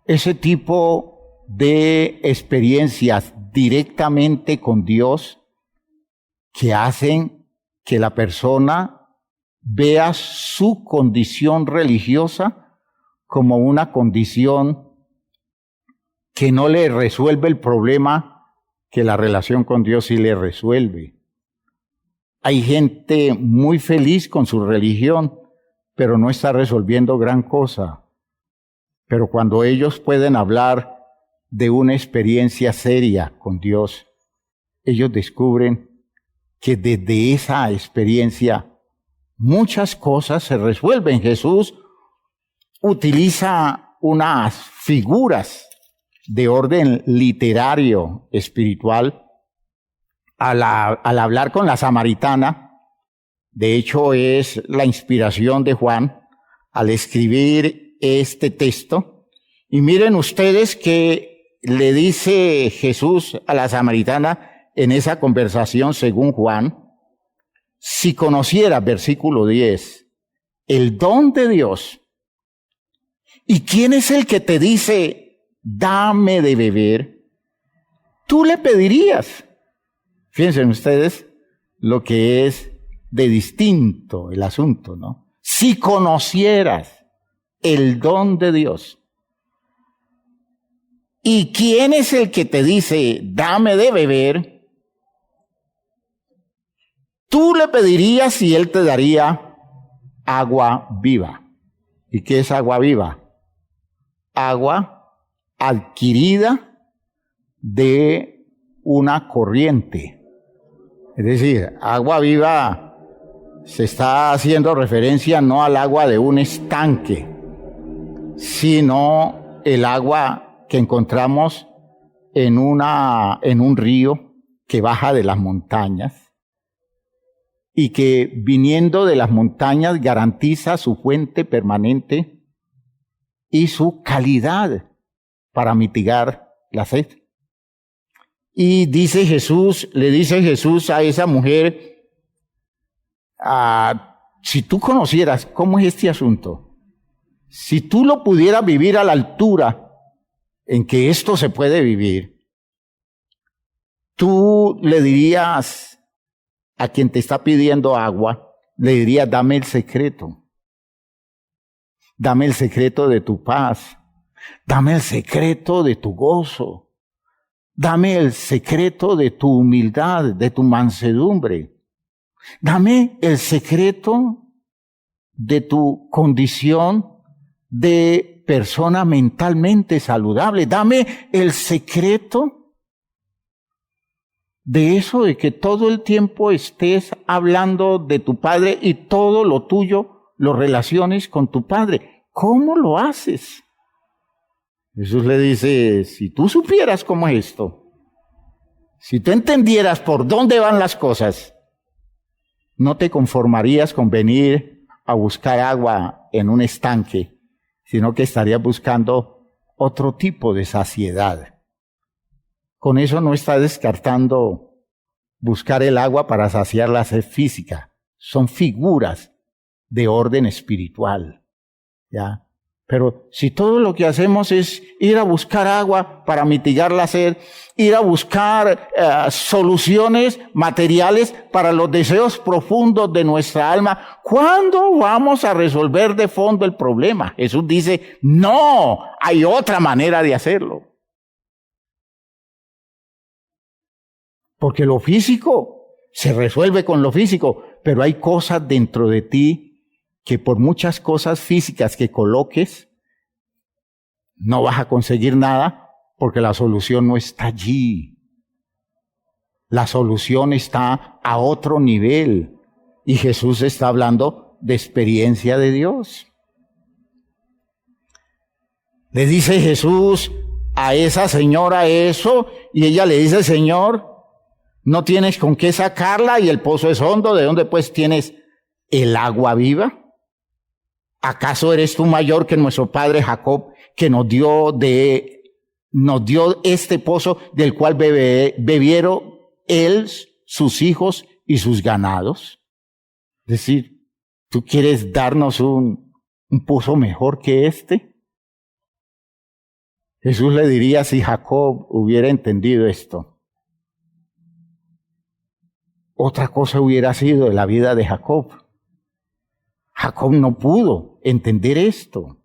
ese tipo de experiencias directamente con Dios, que hacen que la persona vea su condición religiosa como una condición que no le resuelve el problema que la relación con Dios sí le resuelve. Hay gente muy feliz con su religión, pero no está resolviendo gran cosa. Pero cuando ellos pueden hablar de una experiencia seria con Dios, ellos descubren que desde esa experiencia muchas cosas se resuelven. Jesús utiliza unas figuras de orden literario, espiritual, al hablar con la samaritana. De hecho, es la inspiración de Juan al escribir este texto. Y miren ustedes que le dice Jesús a la samaritana en esa conversación según Juan: si conociera, versículo 10, el don de Dios, ¿y quién es el que te dice, dame de beber? tú le pedirías. Fíjense ustedes lo que es de distinto el asunto, ¿no? Si conocieras el don de Dios. ¿Y quién es el que te dice, dame de beber? Tú le pedirías y él te daría agua viva. ¿Y qué es agua viva? Agua adquirida de una corriente. Es decir, agua viva se está haciendo referencia no al agua de un estanque, sino el agua que encontramos en un río que baja de las montañas y que viniendo de las montañas garantiza su fuente permanente y su calidad para mitigar la sed. Y le dice Jesús a esa mujer, si tú conocieras cómo es este asunto, si tú lo pudieras vivir a la altura en que esto se puede vivir, tú le dirías a quien te está pidiendo agua, le dirías, dame el secreto de tu paz, dame el secreto de tu gozo, dame el secreto de tu humildad, de tu mansedumbre, dame el secreto de tu condición de persona mentalmente saludable, dame el secreto de eso de que todo el tiempo estés hablando de tu Padre y todo lo tuyo lo relaciones con tu Padre. ¿Cómo lo haces? Jesús le dice, si tú supieras cómo es esto, si tú entendieras por dónde van las cosas, no te conformarías con venir a buscar agua en un estanque, sino que estarías buscando otro tipo de saciedad. Con eso no está descartando buscar el agua para saciar la sed física. Son figuras de orden espiritual, ¿ya? Pero si todo lo que hacemos es ir a buscar agua para mitigar la sed, ir a buscar soluciones materiales para los deseos profundos de nuestra alma, ¿cuándo vamos a resolver de fondo el problema? Jesús dice, no, hay otra manera de hacerlo. Porque lo físico se resuelve con lo físico, pero hay cosas dentro de ti que por muchas cosas físicas que coloques, no vas a conseguir nada porque la solución no está allí. La solución está a otro nivel y Jesús está hablando de experiencia de Dios. Le dice Jesús a esa señora eso y ella le dice, Señor, no tienes con qué sacarla y el pozo es hondo, ¿de dónde pues tienes el agua viva? ¿Acaso eres tú mayor que nuestro padre Jacob, que nos dio este pozo del cual bebieron él, sus hijos y sus ganados? Es decir, ¿tú quieres darnos un pozo mejor que este? Jesús le diría, si Jacob hubiera entendido esto, otra cosa hubiera sido de la vida de Jacob. Jacob no pudo entender esto.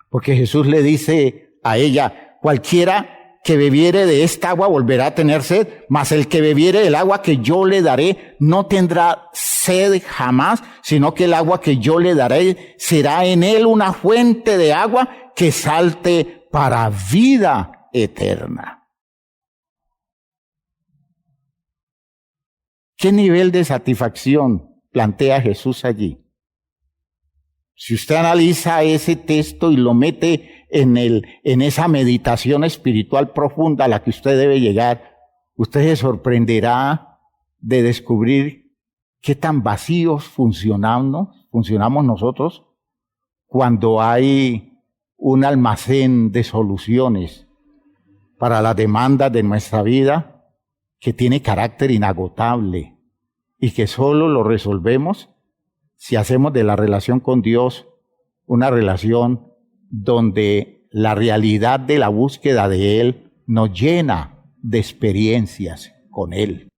Porque Jesús le dice a ella, cualquiera que bebiere de esta agua volverá a tener sed, mas el que bebiere del agua que yo le daré no tendrá sed jamás, sino que el agua que yo le daré será en él una fuente de agua que salte para vida eterna. ¿Qué nivel de satisfacción plantea Jesús allí? Si usted analiza ese texto y lo mete en esa meditación espiritual profunda a la que usted debe llegar, usted se sorprenderá de descubrir qué tan vacíos funcionamos nosotros cuando hay un almacén de soluciones para las demandas de nuestra vida que tiene carácter inagotable y que solo lo resolvemos si hacemos de la relación con Dios una relación donde la realidad de la búsqueda de Él nos llena de experiencias con Él.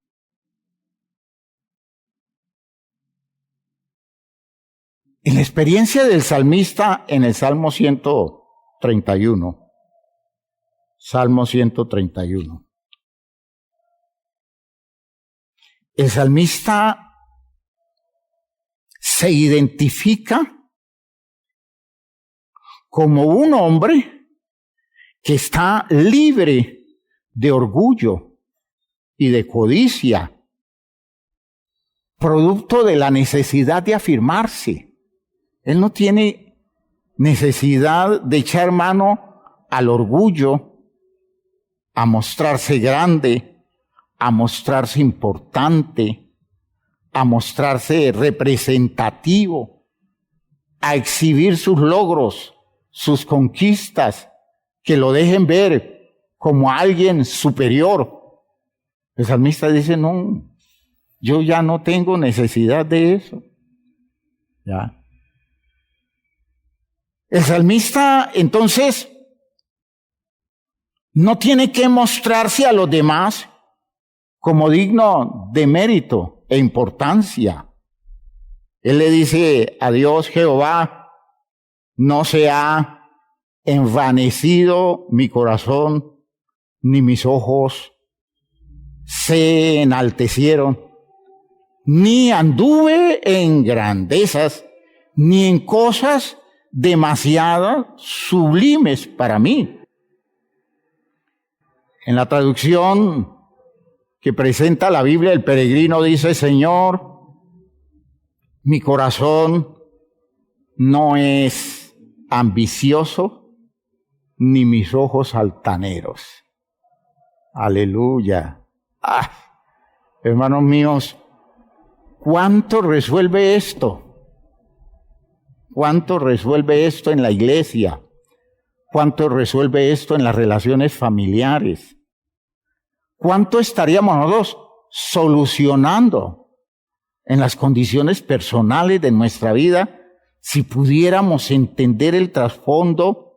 En la experiencia del salmista en el Salmo 131, Salmo 131, el salmista se identifica como un hombre que está libre de orgullo y de codicia, producto de la necesidad de afirmarse. Él no tiene necesidad de echar mano al orgullo, a mostrarse grande, a mostrarse importante, a mostrarse representativo, a exhibir sus logros, sus conquistas, que lo dejen ver como alguien superior. El salmista dice, no, yo ya no tengo necesidad de eso. ¿Ya? El salmista, entonces, no tiene que mostrarse a los demás como digno de mérito e importancia. Él le dice a Dios, Jehová, no se ha envanecido mi corazón, ni mis ojos se enaltecieron, ni anduve en grandezas, ni en cosas demasiado sublimes para mí. En la traducción que presenta la Biblia, el peregrino dice, Señor, mi corazón no es ambicioso, ni mis ojos altaneros. Aleluya. Hermanos míos, ¿cuánto resuelve esto? ¿Cuánto resuelve esto en la iglesia? ¿Cuánto resuelve esto en las relaciones familiares? ¿Cuánto estaríamos nosotros solucionando en las condiciones personales de nuestra vida si pudiéramos entender el trasfondo,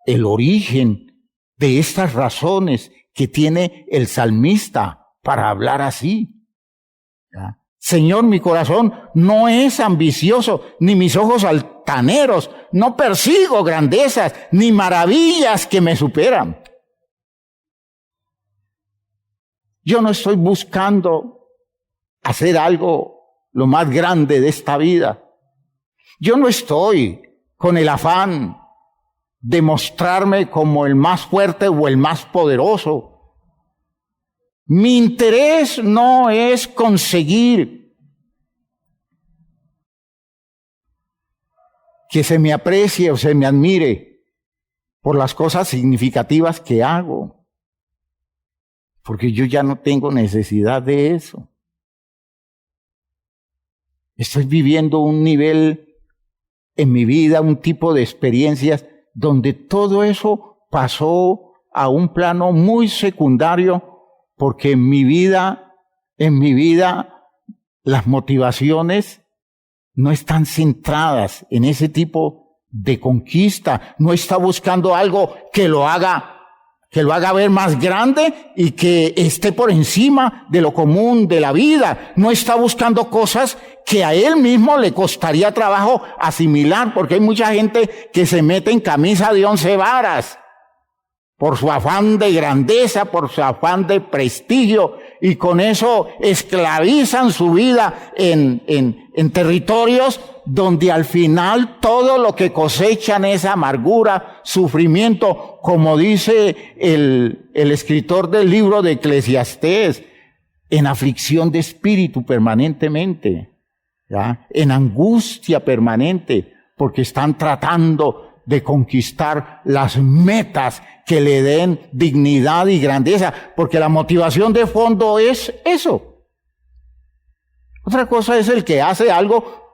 el origen de estas razones que tiene el salmista para hablar así? ¿Ya? Señor, mi corazón no es ambicioso, ni mis ojos altaneros, no persigo grandezas, ni maravillas que me superan. Yo no estoy buscando hacer algo lo más grande de esta vida. Yo no estoy con el afán de mostrarme como el más fuerte o el más poderoso. Mi interés no es conseguir que se me aprecie o se me admire por las cosas significativas que hago, porque yo ya no tengo necesidad de eso. Estoy viviendo un nivel en mi vida, un tipo de experiencias donde todo eso pasó a un plano muy secundario, porque en mi vida, las motivaciones no están centradas en ese tipo de conquista. No está buscando algo que lo haga ver más grande y que esté por encima de lo común de la vida. No está buscando cosas que a él mismo le costaría trabajo asimilar, porque hay mucha gente que se mete en camisa de 11 varas por su afán de grandeza, por su afán de prestigio, y con eso esclavizan su vida en territorios donde al final todo lo que cosechan es amargura, sufrimiento, como dice el escritor del libro de Eclesiastés, en aflicción de espíritu permanentemente, ¿ya? En angustia permanente, porque están tratando de conquistar las metas que le den dignidad y grandeza, porque la motivación de fondo es eso. Otra cosa es el que hace algo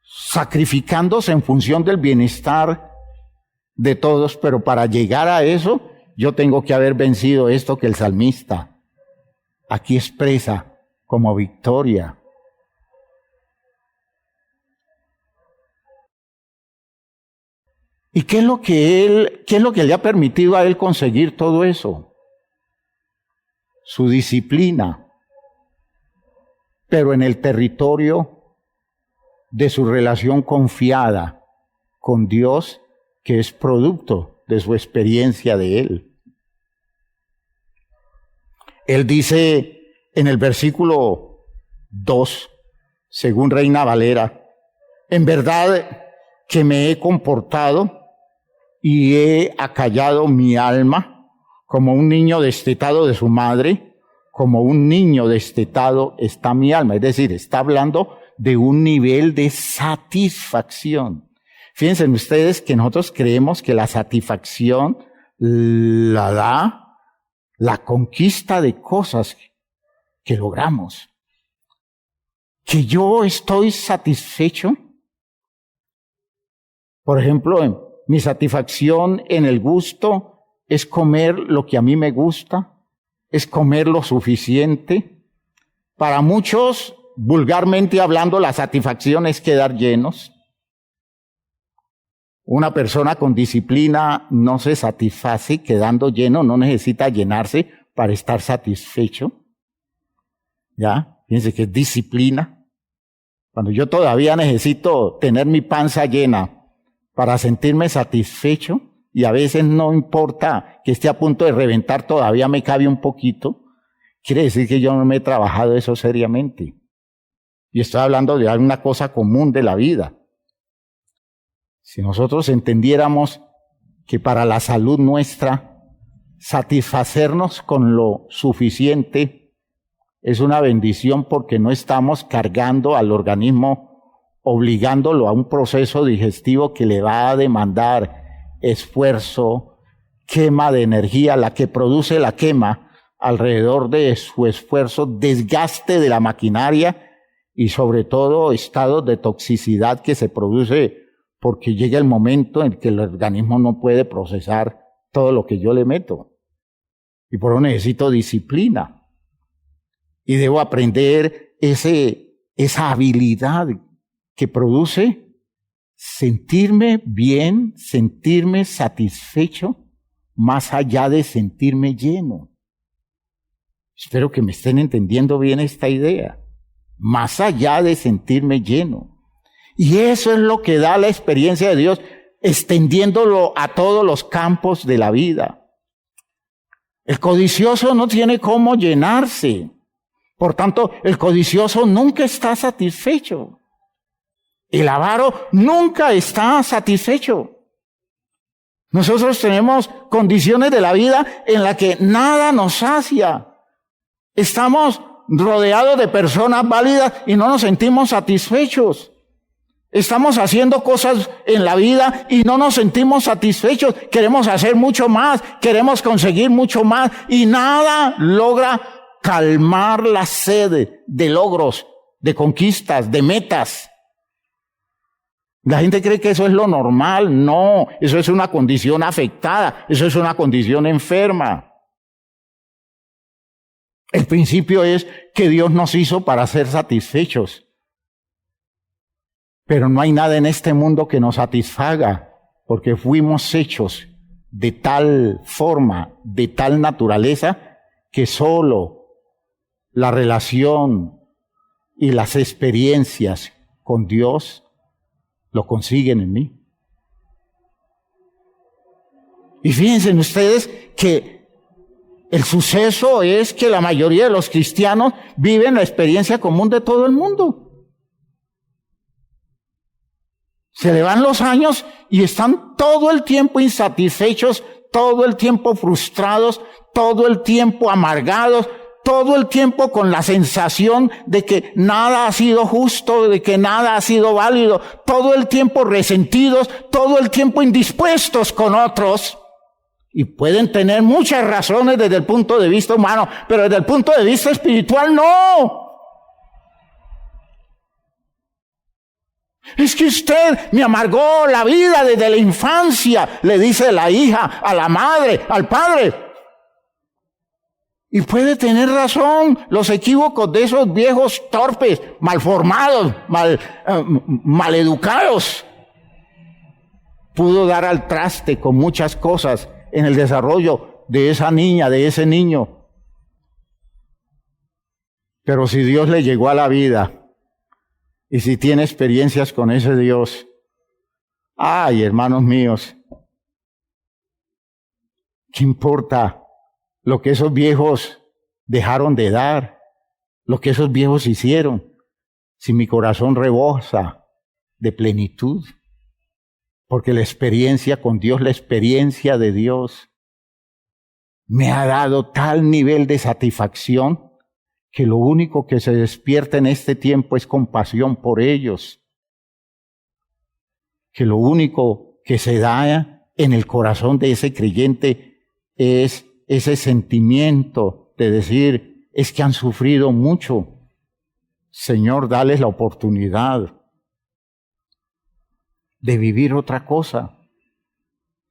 sacrificándose en función del bienestar de todos, pero para llegar a eso, yo tengo que haber vencido esto que el salmista aquí expresa como victoria. ¿Y qué es lo que le ha permitido a él conseguir todo eso? su disciplina, pero en el territorio de su relación confiada con Dios, que es producto de su experiencia de Él. Él dice en el versículo 2, según Reina Valera, en verdad que me he comportado y he acallado mi alma como un niño destetado de su madre, como un niño destetado está mi alma. Es decir, está hablando de un nivel de satisfacción. Fíjense ustedes que nosotros creemos que la satisfacción la da la conquista de cosas que logramos. Que yo estoy satisfecho. Por ejemplo, mi satisfacción en el gusto es comer lo que a mí me gusta, es comer lo suficiente. Para muchos, vulgarmente hablando, la satisfacción es quedar llenos. Una persona con disciplina no se satisface quedando lleno, no necesita llenarse para estar satisfecho. ¿Ya? Fíjense que es disciplina. Cuando yo todavía necesito tener mi panza llena para sentirme satisfecho, y a veces no importa que esté a punto de reventar, todavía me cabe un poquito, quiere decir que yo no me he trabajado eso seriamente. Y estoy hablando de alguna cosa común de la vida. Si nosotros entendiéramos que para la salud nuestra, satisfacernos con lo suficiente es una bendición porque no estamos cargando al organismo, obligándolo a un proceso digestivo que le va a demandar esfuerzo, quema de energía, la que produce la quema alrededor de su esfuerzo, desgaste de la maquinaria y sobre todo estados de toxicidad que se produce porque llega el momento en que el organismo no puede procesar todo lo que yo le meto. Y por eso necesito disciplina. Y debo aprender esa habilidad que produce sentirme bien, sentirme satisfecho, más allá de sentirme lleno. Espero que me estén entendiendo bien esta idea. Más allá de sentirme lleno. Y eso es lo que da la experiencia de Dios, extendiéndolo a todos los campos de la vida. El codicioso no tiene cómo llenarse. Por tanto, el codicioso nunca está satisfecho. El avaro nunca está satisfecho. Nosotros tenemos condiciones de la vida en las que nada nos sacia. Estamos rodeados de personas válidas y no nos sentimos satisfechos. Estamos haciendo cosas en la vida y no nos sentimos satisfechos. Queremos hacer mucho más, queremos conseguir mucho más y nada logra calmar la sed de logros, de conquistas, de metas. La gente cree que eso es lo normal. No, eso es una condición afectada, eso es una condición enferma. El principio es que Dios nos hizo para ser satisfechos. Pero no hay nada en este mundo que nos satisfaga, porque fuimos hechos de tal forma, de tal naturaleza, que solo la relación y las experiencias con Dios lo consiguen en mí. Y fíjense ustedes que el suceso es que la mayoría de los cristianos viven la experiencia común de todo el mundo. Se le van los años y están todo el tiempo insatisfechos, todo el tiempo frustrados, todo el tiempo amargados, todo el tiempo con la sensación de que nada ha sido justo, de que nada ha sido válido, todo el tiempo resentidos, todo el tiempo indispuestos con otros. Y pueden tener muchas razones desde el punto de vista humano, pero desde el punto de vista espiritual no. Es que usted me amargó la vida desde la infancia, le dice la hija a la madre, al padre. Y puede tener razón, los equívocos de esos viejos torpes, malformados, maleducados, pudo dar al traste con muchas cosas en el desarrollo de esa niña, de ese niño. Pero si Dios le llegó a la vida y si tiene experiencias con ese Dios, ay, hermanos míos, ¿qué importa lo que esos viejos dejaron de dar, lo que esos viejos hicieron, si mi corazón rebosa de plenitud? Porque la experiencia con Dios, la experiencia de Dios, me ha dado tal nivel de satisfacción que lo único que se despierta en este tiempo es compasión por ellos. Que lo único que se da en el corazón de ese creyente es ese sentimiento de decir, es que han sufrido mucho. Señor, dales la oportunidad de vivir otra cosa.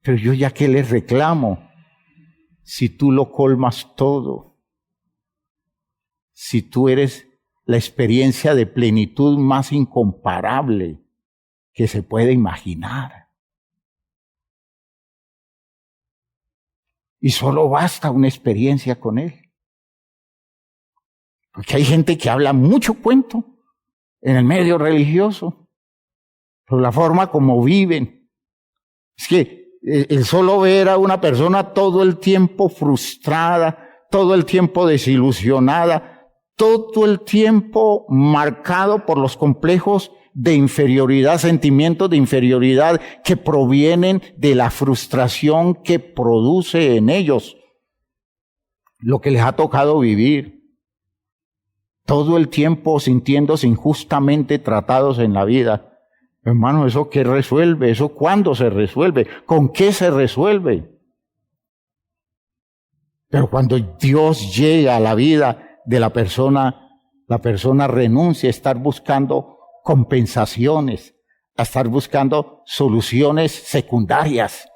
Pero yo ya que les reclamo, si tú lo colmas todo, si tú eres la experiencia de plenitud más incomparable que se puede imaginar. Y solo basta una experiencia con Él. Porque hay gente que habla mucho cuento en el medio religioso, por la forma como viven. Es que el solo ver a una persona todo el tiempo frustrada, todo el tiempo desilusionada, todo el tiempo marcado por los complejos de inferioridad, sentimientos de inferioridad que provienen de la frustración que produce en ellos lo que les ha tocado vivir. Todo el tiempo sintiéndose injustamente tratados en la vida. Hermano, ¿eso qué resuelve? ¿Eso cuándo se resuelve? ¿Con qué se resuelve? Pero cuando Dios llega a la vida de la persona renuncia a estar buscando compensaciones, a estar buscando soluciones secundarias,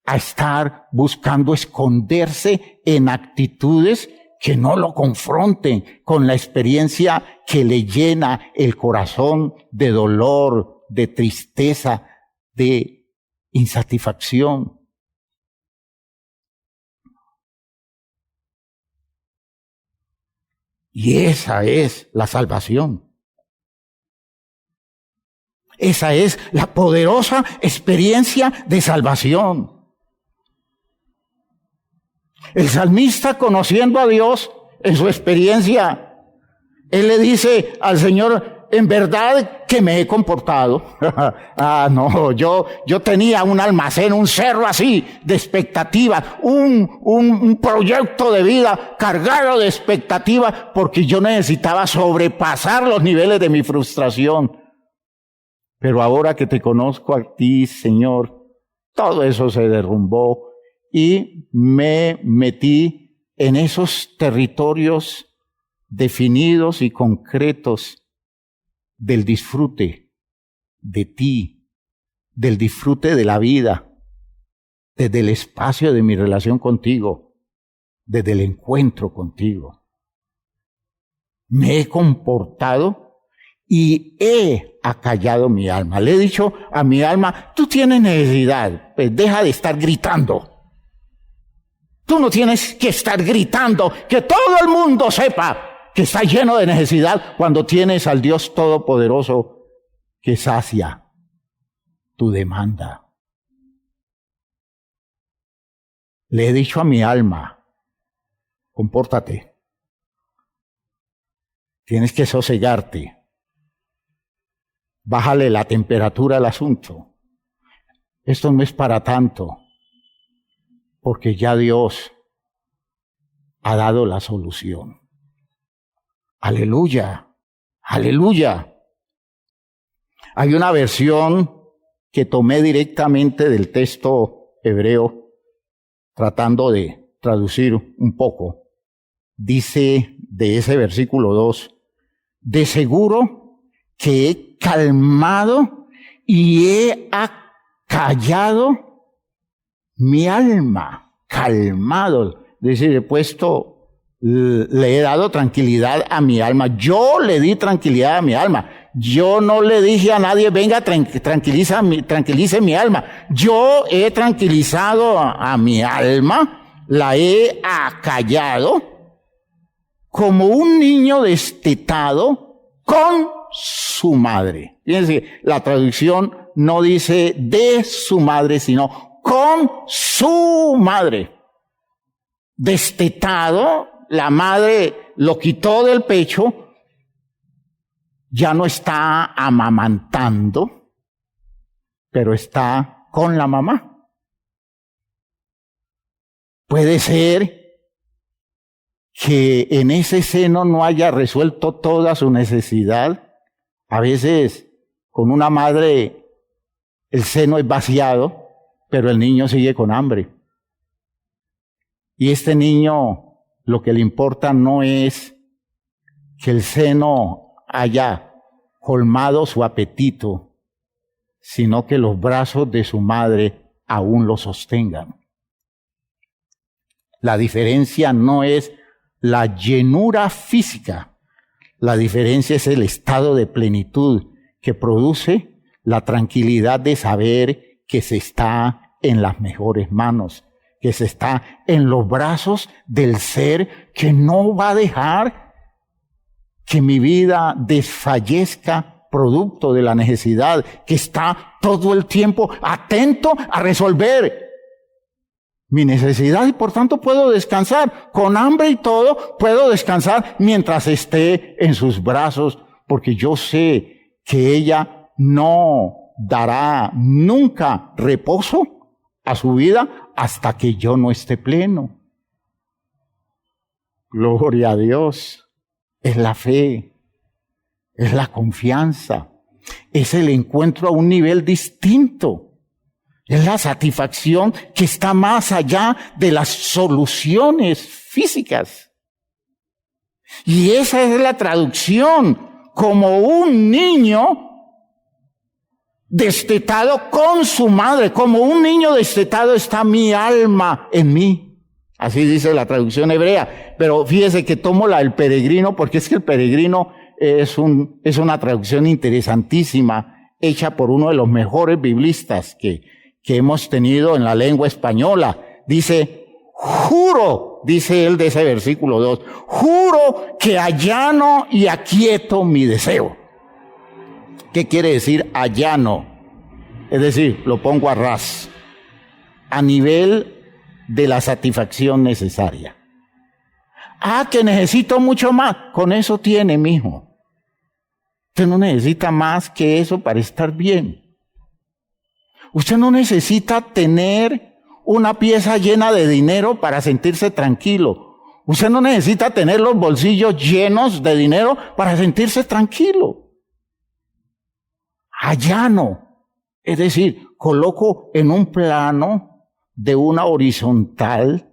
a estar buscando esconderse en actitudes que no lo confronten con la experiencia que le llena el corazón de dolor, de tristeza, de insatisfacción. Y esa es la salvación. Esa es la poderosa experiencia de salvación. El salmista, conociendo a Dios en su experiencia, él le dice al Señor, en verdad que me he comportado. No, yo tenía un almacén, un cerro así de expectativa, un proyecto de vida cargado de expectativa, porque yo necesitaba sobrepasar los niveles de mi frustración. Pero ahora que te conozco a ti, Señor, todo eso se derrumbó y me metí en esos territorios definidos y concretos del disfrute de ti, del disfrute de la vida, desde el espacio de mi relación contigo, desde el encuentro contigo. Me he comportado y he acallado mi alma. Le he dicho a mi alma, tú tienes necesidad, pues deja de estar gritando. Tú no tienes que estar gritando, que todo el mundo sepa que está lleno de necesidad cuando tienes al Dios Todopoderoso que sacia tu demanda. Le he dicho a mi alma, compórtate. Tienes que sosegarte. Bájale la temperatura al asunto. Esto no es para tanto, porque ya Dios ha dado la solución. Aleluya, aleluya. Hay una versión que tomé directamente del texto hebreo, tratando de traducir un poco. Dice de ese versículo 2, de seguro que he calmado y he acallado mi alma, calmado, es decir, he puesto, le he dado tranquilidad a mi alma. Yo le di tranquilidad a mi alma. Yo no le dije a nadie, venga, tranquilice mi alma. Yo he tranquilizado a mi alma, la he acallado como un niño destetado con su madre. Fíjense, la traducción no dice de su madre, sino con su madre. Destetado, la madre lo quitó del pecho, ya no está amamantando, pero está con la mamá. Puede ser que en ese seno no haya resuelto toda su necesidad. A veces con una madre el seno es vaciado, pero el niño sigue con hambre. Y este niño lo que le importa no es que el seno haya colmado su apetito, sino que los brazos de su madre aún lo sostengan. La diferencia no es la llenura física, la diferencia es el estado de plenitud que produce la tranquilidad de saber que se está en las mejores manos, que se está en los brazos del ser que no va a dejar que mi vida desfallezca producto de la necesidad, que está todo el tiempo atento a resolver mi necesidad y por tanto puedo descansar. Con hambre y todo, puedo descansar mientras esté en sus brazos, porque yo sé que ella no dará nunca reposo a su vida hasta que yo no esté pleno. Gloria a Dios. Es la fe, es la confianza, es el encuentro a un nivel distinto. Es la satisfacción que está más allá de las soluciones físicas. Y esa es la traducción, como un niño destetado con su madre, como un niño destetado está mi alma en mí. Así dice la traducción hebrea. Pero fíjese que tomo la del Peregrino, porque es que el Peregrino es una traducción interesantísima, hecha por uno de los mejores biblistas que hemos tenido en la lengua española. Dice, juro, dice él de ese versículo 2, juro que allano y aquieto mi deseo. ¿Qué quiere decir allano? Es decir, lo pongo a ras, a nivel de la satisfacción necesaria. Ah, que necesito mucho más. Con eso tiene, mijo. Usted no necesita más que eso para estar bien. Usted no necesita tener una pieza llena de dinero para sentirse tranquilo. Usted no necesita tener los bolsillos llenos de dinero para sentirse tranquilo. Allano, es decir, coloco en un plano de una horizontal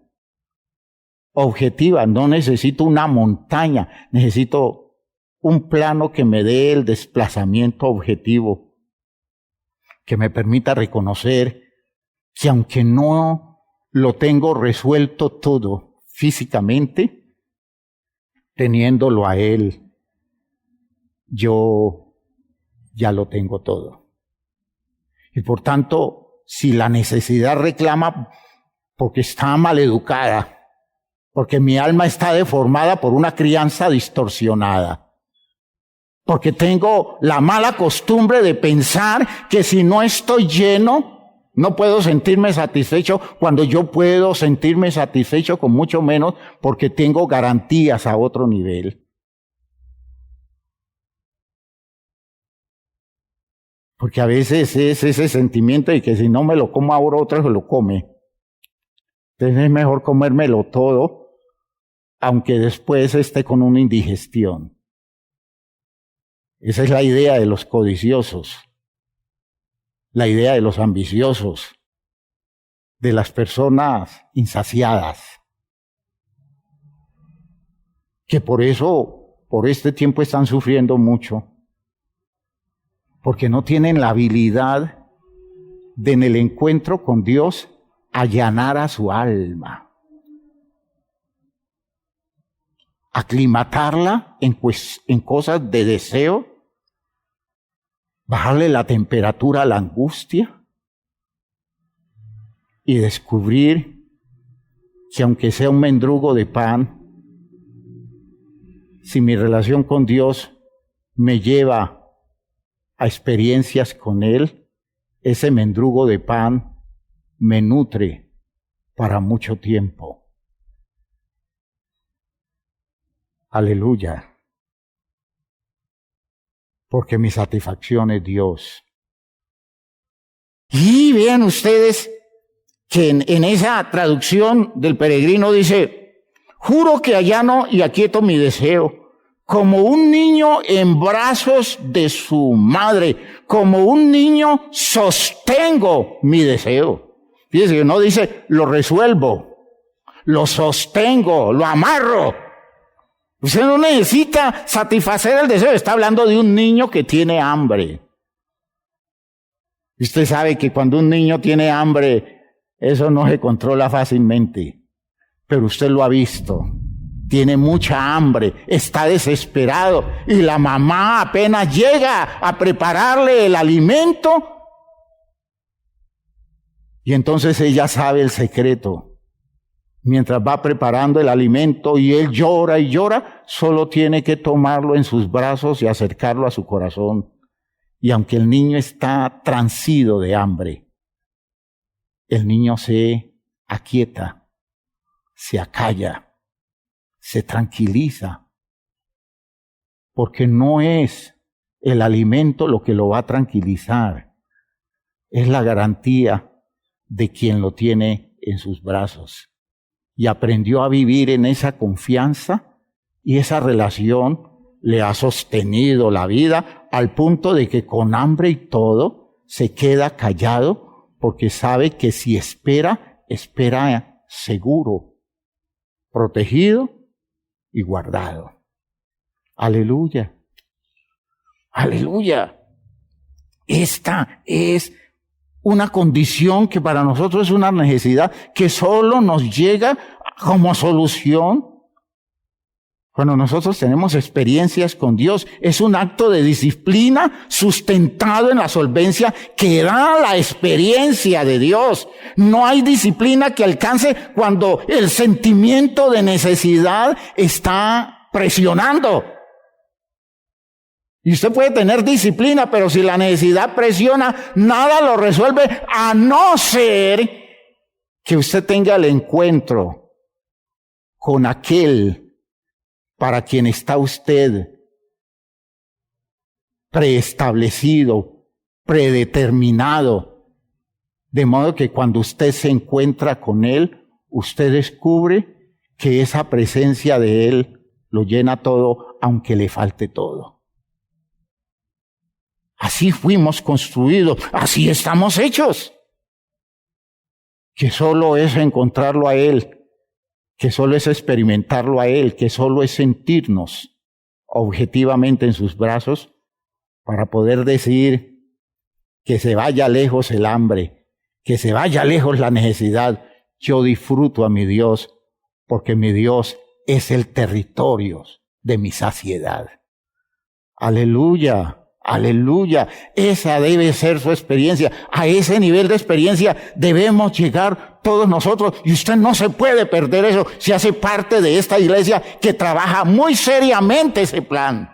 objetiva. No necesito una montaña, necesito un plano que me dé el desplazamiento objetivo, que me permita reconocer que aunque no lo tengo resuelto todo físicamente, teniéndolo a Él, yo ya lo tengo todo. Y por tanto, si la necesidad reclama porque está mal educada, porque mi alma está deformada por una crianza distorsionada, porque tengo la mala costumbre de pensar que si no estoy lleno, no puedo sentirme satisfecho, cuando yo puedo sentirme satisfecho con mucho menos porque tengo garantías a otro nivel. Porque a veces es ese sentimiento de que si no me lo como ahora otro se lo come. Entonces es mejor comérmelo todo, aunque después esté con una indigestión. Esa es la idea de los codiciosos, la idea de los ambiciosos, de las personas insaciadas, que por eso, por este tiempo están sufriendo mucho, porque no tienen la habilidad de en el encuentro con Dios allanar a su alma, aclimatarla en cosas de deseo, bajarle la temperatura a la angustia y descubrir que aunque sea un mendrugo de pan, si mi relación con Dios me lleva a experiencias con Él, ese mendrugo de pan me nutre para mucho tiempo. Aleluya. Porque mi satisfacción es Dios. Y vean ustedes que en esa traducción del Peregrino dice, juro que allano y aquieto mi deseo, como un niño en brazos de su madre, como un niño sostengo mi deseo. Fíjense que no dice lo resuelvo, lo sostengo, lo amarro. Usted no necesita satisfacer el deseo, está hablando de un niño que tiene hambre. Usted sabe que cuando un niño tiene hambre, eso no se controla fácilmente, pero usted lo ha visto. Tiene mucha hambre, está desesperado y la mamá apenas llega a prepararle el alimento y entonces ella sabe el secreto. Mientras va preparando el alimento y él llora y llora, solo tiene que tomarlo en sus brazos y acercarlo a su corazón. Y aunque el niño está transido de hambre, el niño se aquieta, se acalla, se tranquiliza, porque no es el alimento lo que lo va a tranquilizar, es la garantía de quien lo tiene en sus brazos. Y aprendió a vivir en esa confianza y esa relación le ha sostenido la vida al punto de que con hambre y todo se queda callado porque sabe que si espera, espera seguro, protegido y guardado. Aleluya. Aleluya. Esta es una condición que para nosotros es una necesidad que solo nos llega como solución cuando nosotros tenemos experiencias con Dios. Es un acto de disciplina sustentado en la solvencia que da la experiencia de Dios. No hay disciplina que alcance cuando el sentimiento de necesidad está presionando. Y usted puede tener disciplina, pero si la necesidad presiona, nada lo resuelve, a no ser que usted tenga el encuentro con aquel para quien está usted preestablecido, predeterminado, de modo que cuando usted se encuentra con Él, usted descubre que esa presencia de Él lo llena todo, aunque le falte todo. Así fuimos construidos, así estamos hechos. Que solo es encontrarlo a Él, que solo es experimentarlo a Él, que solo es sentirnos objetivamente en sus brazos para poder decir que se vaya lejos el hambre, que se vaya lejos la necesidad. Yo disfruto a mi Dios porque mi Dios es el territorio de mi saciedad. Aleluya. Aleluya, esa debe ser su experiencia. A ese nivel de experiencia debemos llegar todos nosotros y usted no se puede perder eso si hace parte de esta iglesia que trabaja muy seriamente ese plan.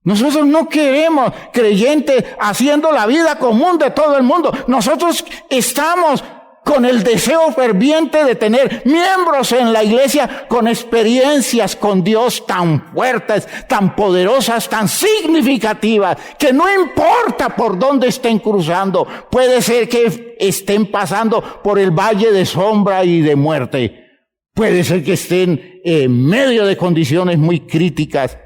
Nosotros no queremos creyentes haciendo la vida común de todo el mundo. Nosotros estamos con el deseo ferviente de tener miembros en la iglesia con experiencias con Dios tan fuertes, tan poderosas, tan significativas, que no importa por dónde estén cruzando, puede ser que estén pasando por el valle de sombra y de muerte, puede ser que estén en medio de condiciones muy críticas.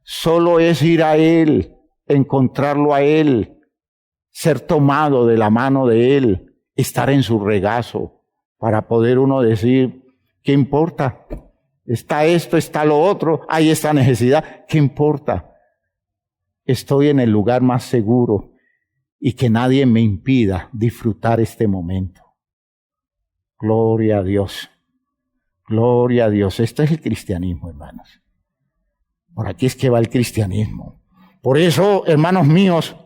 Solo es ir a Él, encontrarlo a Él, ser tomado de la mano de Él, estar en su regazo, para poder uno decir, ¿qué importa? Está esto, está lo otro, hay esta necesidad, ¿qué importa? Estoy en el lugar más seguro y que nadie me impida disfrutar este momento. Gloria a Dios, gloria a Dios. Este es el cristianismo, hermanos. Por aquí es que va el cristianismo. Por eso, hermanos míos,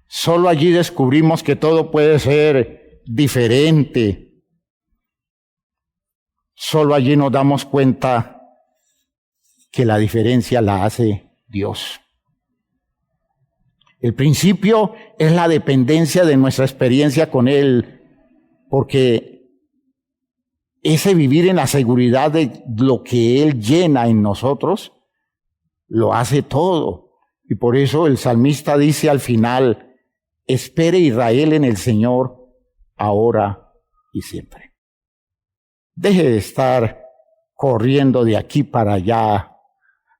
solo allí descubrimos que todo puede ser diferente. Solo allí nos damos cuenta que la diferencia la hace Dios. El principio es la dependencia de nuestra experiencia con Él, porque ese vivir en la seguridad de lo que Él llena en nosotros, lo hace todo. Y por eso el salmista dice al final, espere Israel en el Señor, ahora y siempre. Deje de estar corriendo de aquí para allá,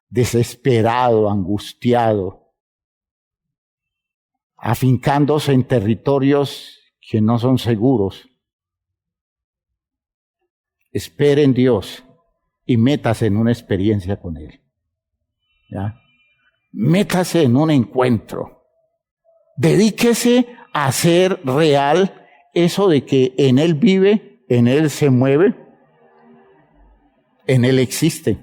desesperado, angustiado, afincándose en territorios que no son seguros. Espere en Dios y métase en una experiencia con Él. ¿Ya? Métase en un encuentro. Dedíquese a hacer real eso de que en Él vive, en Él se mueve, en Él existe.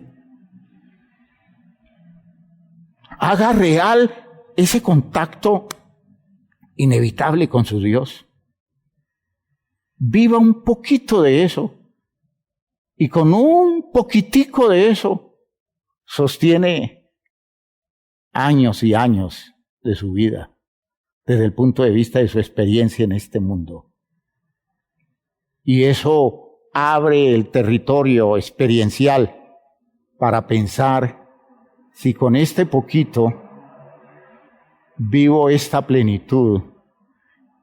Haga real ese contacto inevitable con su Dios. Viva un poquito de eso. Y con un poquitico de eso sostiene años y años de su vida, desde el punto de vista de su experiencia en este mundo. Y eso abre el territorio experiencial para pensar si con este poquito vivo esta plenitud,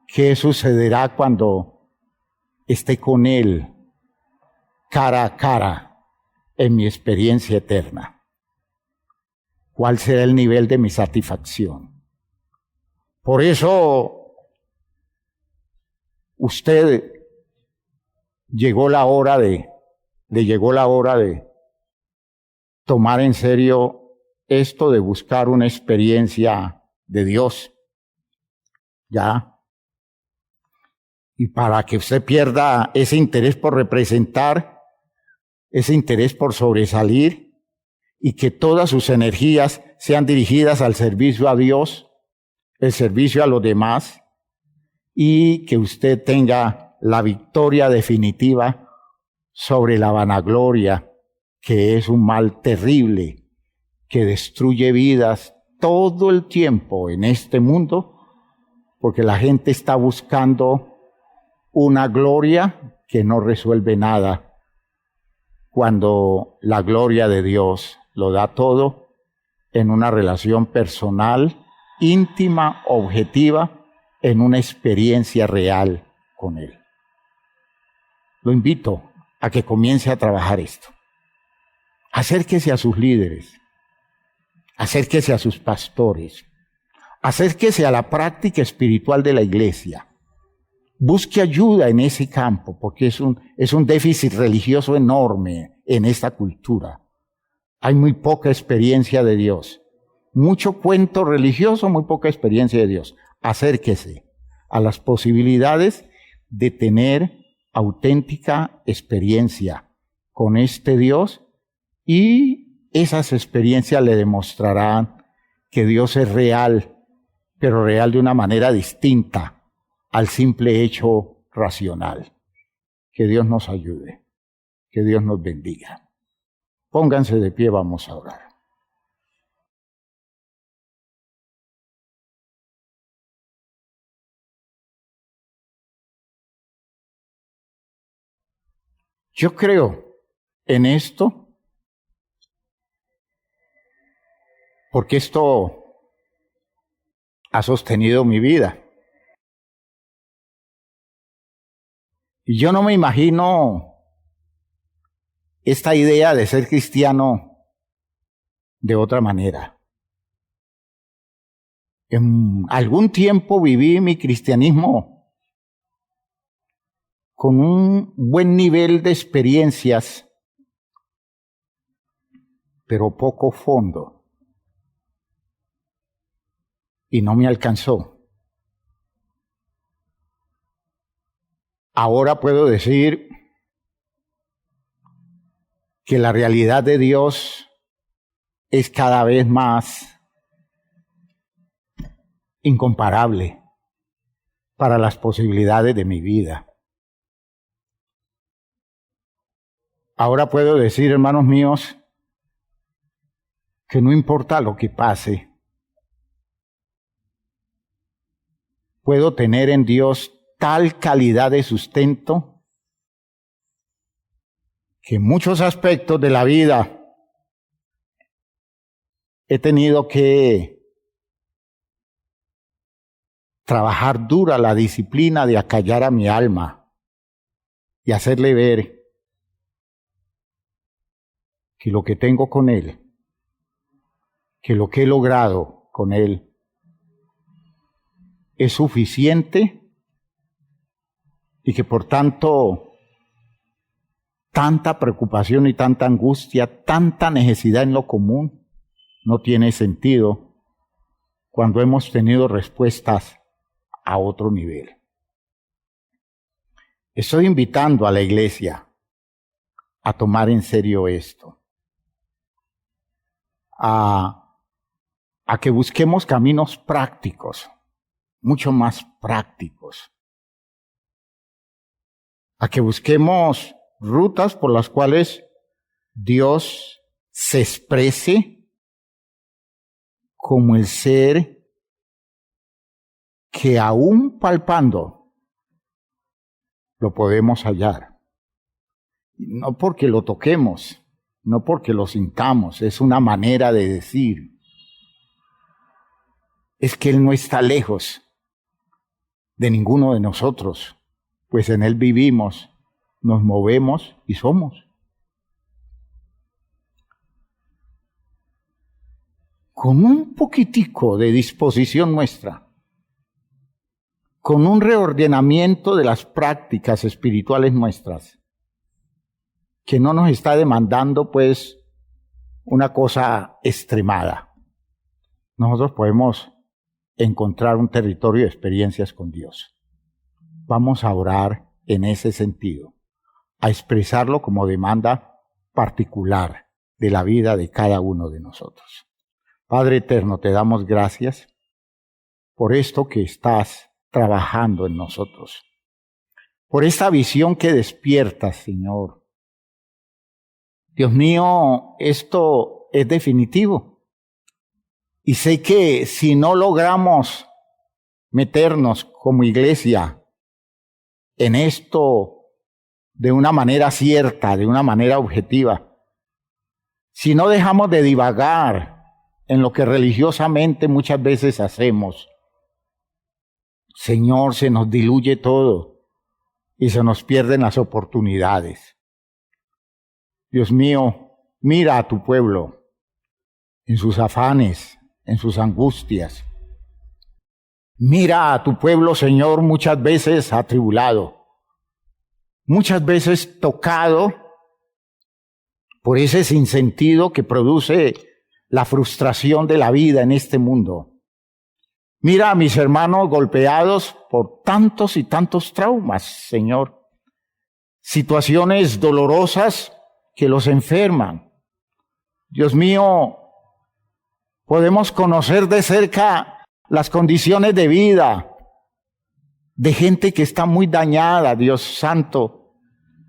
¿qué sucederá cuando esté con Él cara a cara en mi experiencia eterna? ¿Cuál será el nivel de mi satisfacción? Por eso, llegó la hora de tomar en serio esto de buscar una experiencia de Dios. ¿Ya? Y para que usted pierda ese interés por representar, ese interés por sobresalir, y que todas sus energías sean dirigidas al servicio a Dios, el servicio a los demás, y que usted tenga la victoria definitiva sobre la vanagloria, que es un mal terrible, que destruye vidas todo el tiempo en este mundo, porque la gente está buscando una gloria que no resuelve nada, cuando la gloria de Dios lo da todo en una relación personal, íntima, objetiva, en una experiencia real con Él. Lo invito a que comience a trabajar esto. Acérquese a sus líderes, acérquese a sus pastores, acérquese a la práctica espiritual de la iglesia. Busque ayuda en ese campo, porque es un déficit religioso enorme en esta cultura. Hay muy poca experiencia de Dios. Mucho cuento religioso, muy poca experiencia de Dios. Acérquese a las posibilidades de tener auténtica experiencia con este Dios, y esas experiencias le demostrarán que Dios es real, pero real de una manera distinta al simple hecho racional. Que Dios nos ayude, que Dios nos bendiga. Pónganse de pie, vamos a orar. Yo creo en esto, porque esto ha sostenido mi vida. Y yo no me imagino esta idea de ser cristiano de otra manera. En algún tiempo viví mi cristianismo con un buen nivel de experiencias, pero poco fondo. Y no me alcanzó. Ahora puedo decir que la realidad de Dios es cada vez más incomparable para las posibilidades de mi vida. Ahora puedo decir, hermanos míos, que no importa lo que pase, puedo tener en Dios tal calidad de sustento que en muchos aspectos de la vida he tenido que trabajar dura la disciplina de acallar a mi alma y hacerle ver que lo que tengo con Él, que lo que he logrado con Él es suficiente y que por tanto tanta preocupación y tanta angustia, tanta necesidad en lo común no tiene sentido cuando hemos tenido respuestas a otro nivel. Estoy invitando a la iglesia a tomar en serio esto, a que busquemos caminos prácticos, mucho más prácticos, a que busquemos rutas por las cuales Dios se exprese como el ser que aún palpando lo podemos hallar. No porque lo toquemos, no porque lo sintamos, es una manera de decir. Es que Él no está lejos de ninguno de nosotros, pues en Él vivimos, nos movemos y somos. Con un poquitico de disposición nuestra, con un reordenamiento de las prácticas espirituales nuestras, que no nos está demandando pues una cosa extremada, nosotros podemos encontrar un territorio de experiencias con Dios. Vamos a orar en ese sentido, a expresarlo como demanda particular de la vida de cada uno de nosotros. Padre eterno, te damos gracias por esto que estás trabajando en nosotros, por esta visión que despiertas, Señor. Dios mío, esto es definitivo. Y sé que si no logramos meternos como iglesia en esto de una manera cierta, de una manera objetiva, si no dejamos de divagar en lo que religiosamente muchas veces hacemos, Señor, se nos diluye todo y se nos pierden las oportunidades. Dios mío, mira a tu pueblo en sus afanes, en sus angustias. Mira a tu pueblo, Señor, muchas veces atribulado, muchas veces tocado por ese sinsentido que produce la frustración de la vida en este mundo. Mira a mis hermanos golpeados por tantos y tantos traumas, Señor. Situaciones dolorosas que los enferman. Dios mío, podemos conocer de cerca las condiciones de vida de gente que está muy dañada, Dios santo,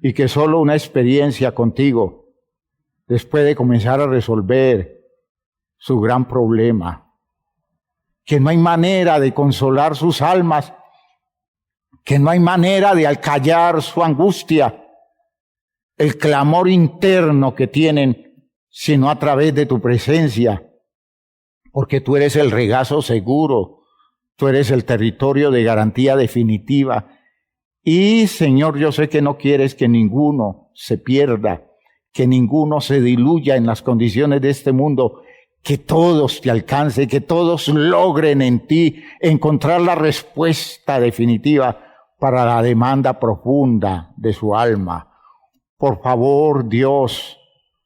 y que solo una experiencia contigo les puede comenzar a resolver su gran problema. Que no hay manera de consolar sus almas, que no hay manera de acallar su angustia, el clamor interno que tienen, sino a través de tu presencia, porque tú eres el regazo seguro, tú eres el territorio de garantía definitiva. Y, Señor, yo sé que no quieres que ninguno se pierda, que ninguno se diluya en las condiciones de este mundo, que todos te alcancen, que todos logren en ti encontrar la respuesta definitiva para la demanda profunda de su alma. Por favor, Dios,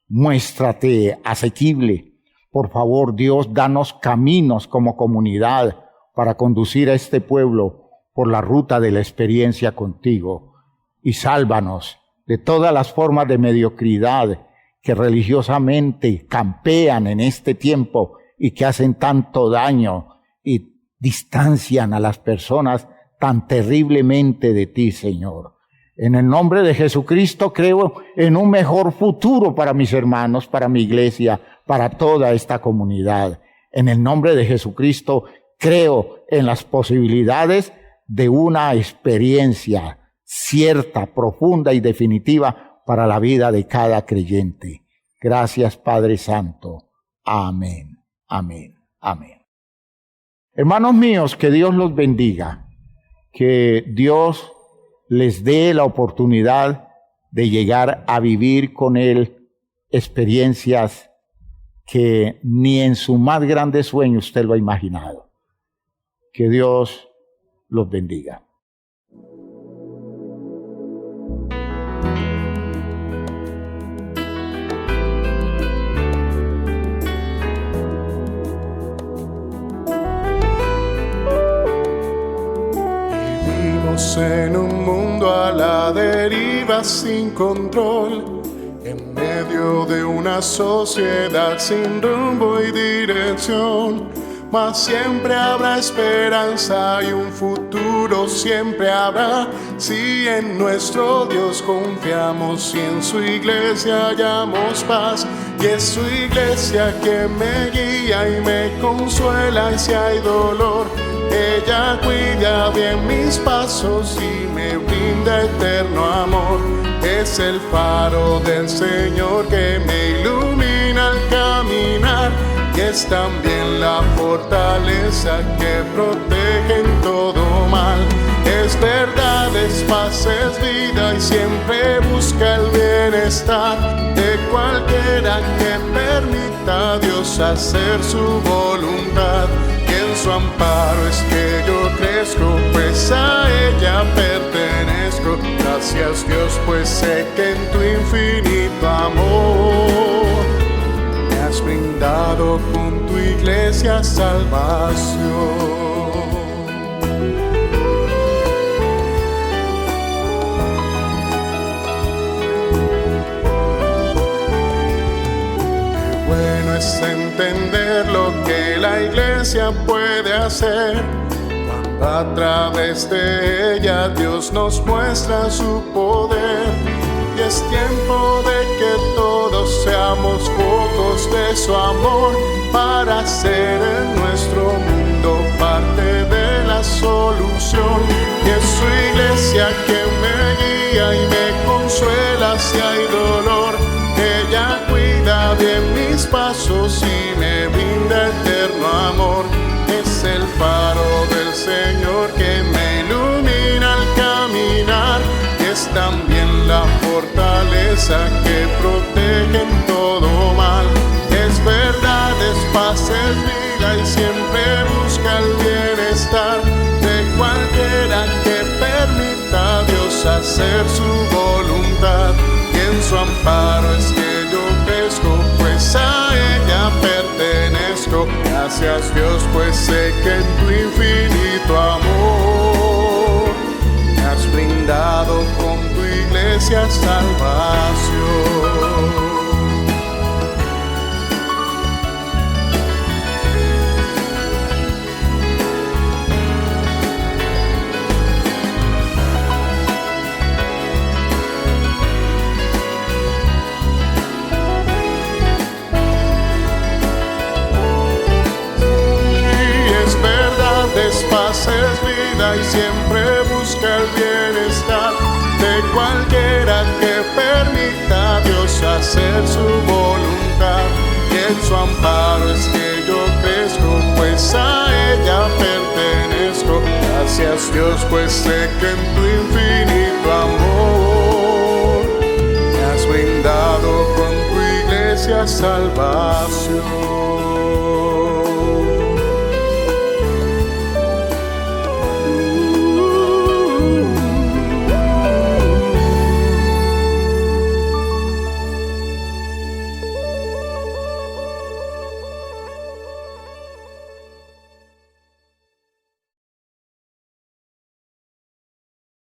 muéstrate asequible. Por favor, Dios, danos caminos como comunidad para conducir a este pueblo por la ruta de la experiencia contigo. Y sálvanos de todas las formas de mediocridad que religiosamente campean en este tiempo y que hacen tanto daño y distancian a las personas tan terriblemente de ti, Señor. En el nombre de Jesucristo creo en un mejor futuro para mis hermanos, para mi iglesia, para toda esta comunidad. En el nombre de Jesucristo, creo en las posibilidades de una experiencia cierta, profunda y definitiva para la vida de cada creyente. Gracias, Padre Santo. Amén, amén, amén. Hermanos míos, que Dios los bendiga, que Dios les dé la oportunidad de llegar a vivir con Él experiencias que ni en su más grande sueño usted lo ha imaginado. Que Dios los bendiga. Vivimos en un mundo a la deriva sin control, en medio de una sociedad sin rumbo y dirección. Mas siempre habrá esperanza y un futuro siempre habrá, si en nuestro Dios confiamos y en su iglesia hallamos paz. Y es su iglesia que me guía y me consuela y si hay dolor, ella cuida bien mis pasos y me brinda eterno amor. Es el faro del Señor que me ilumina al caminar, y es también la fortaleza que protege en todo mal. Es verdad, es paz, es vida y siempre busca el bienestar de cualquiera que permita a Dios hacer su voluntad. Y en su amparo es que yo crezco, pues a ella pertenezco. Gracias Dios, pues sé que en tu infinito amor me has brindado con tu iglesia salvación. Bueno es entender lo que la iglesia puede hacer, cuando a través de ella Dios nos muestra su poder. Y es tiempo de que todos seamos focos de su amor, para ser en nuestro mundo parte de la solución. Y es su iglesia que me guía y me consuela si hay dolor. Ella cuida bien mis pasos y me brinda eterno amor. Es el faro del Señor que me ilumina al caminar, y es también la fortaleza que protege en todo mal. Es verdad, es paz, es vida y siempre busca el bienestar de cualquiera que permita a Dios hacer su voluntad. Y en su amparo es que yo crezco, pues a ella pertenezco. Gracias Dios, pues sé que en tu infinito amor me has brindado con tu iglesia salvación. Paz es vida y siempre busca el bienestar de cualquiera que permita a Dios hacer su voluntad. Y en su amparo es que yo crezco, pues a ella pertenezco. Gracias Dios, pues sé que en tu infinito amor me has brindado con tu iglesia salvación.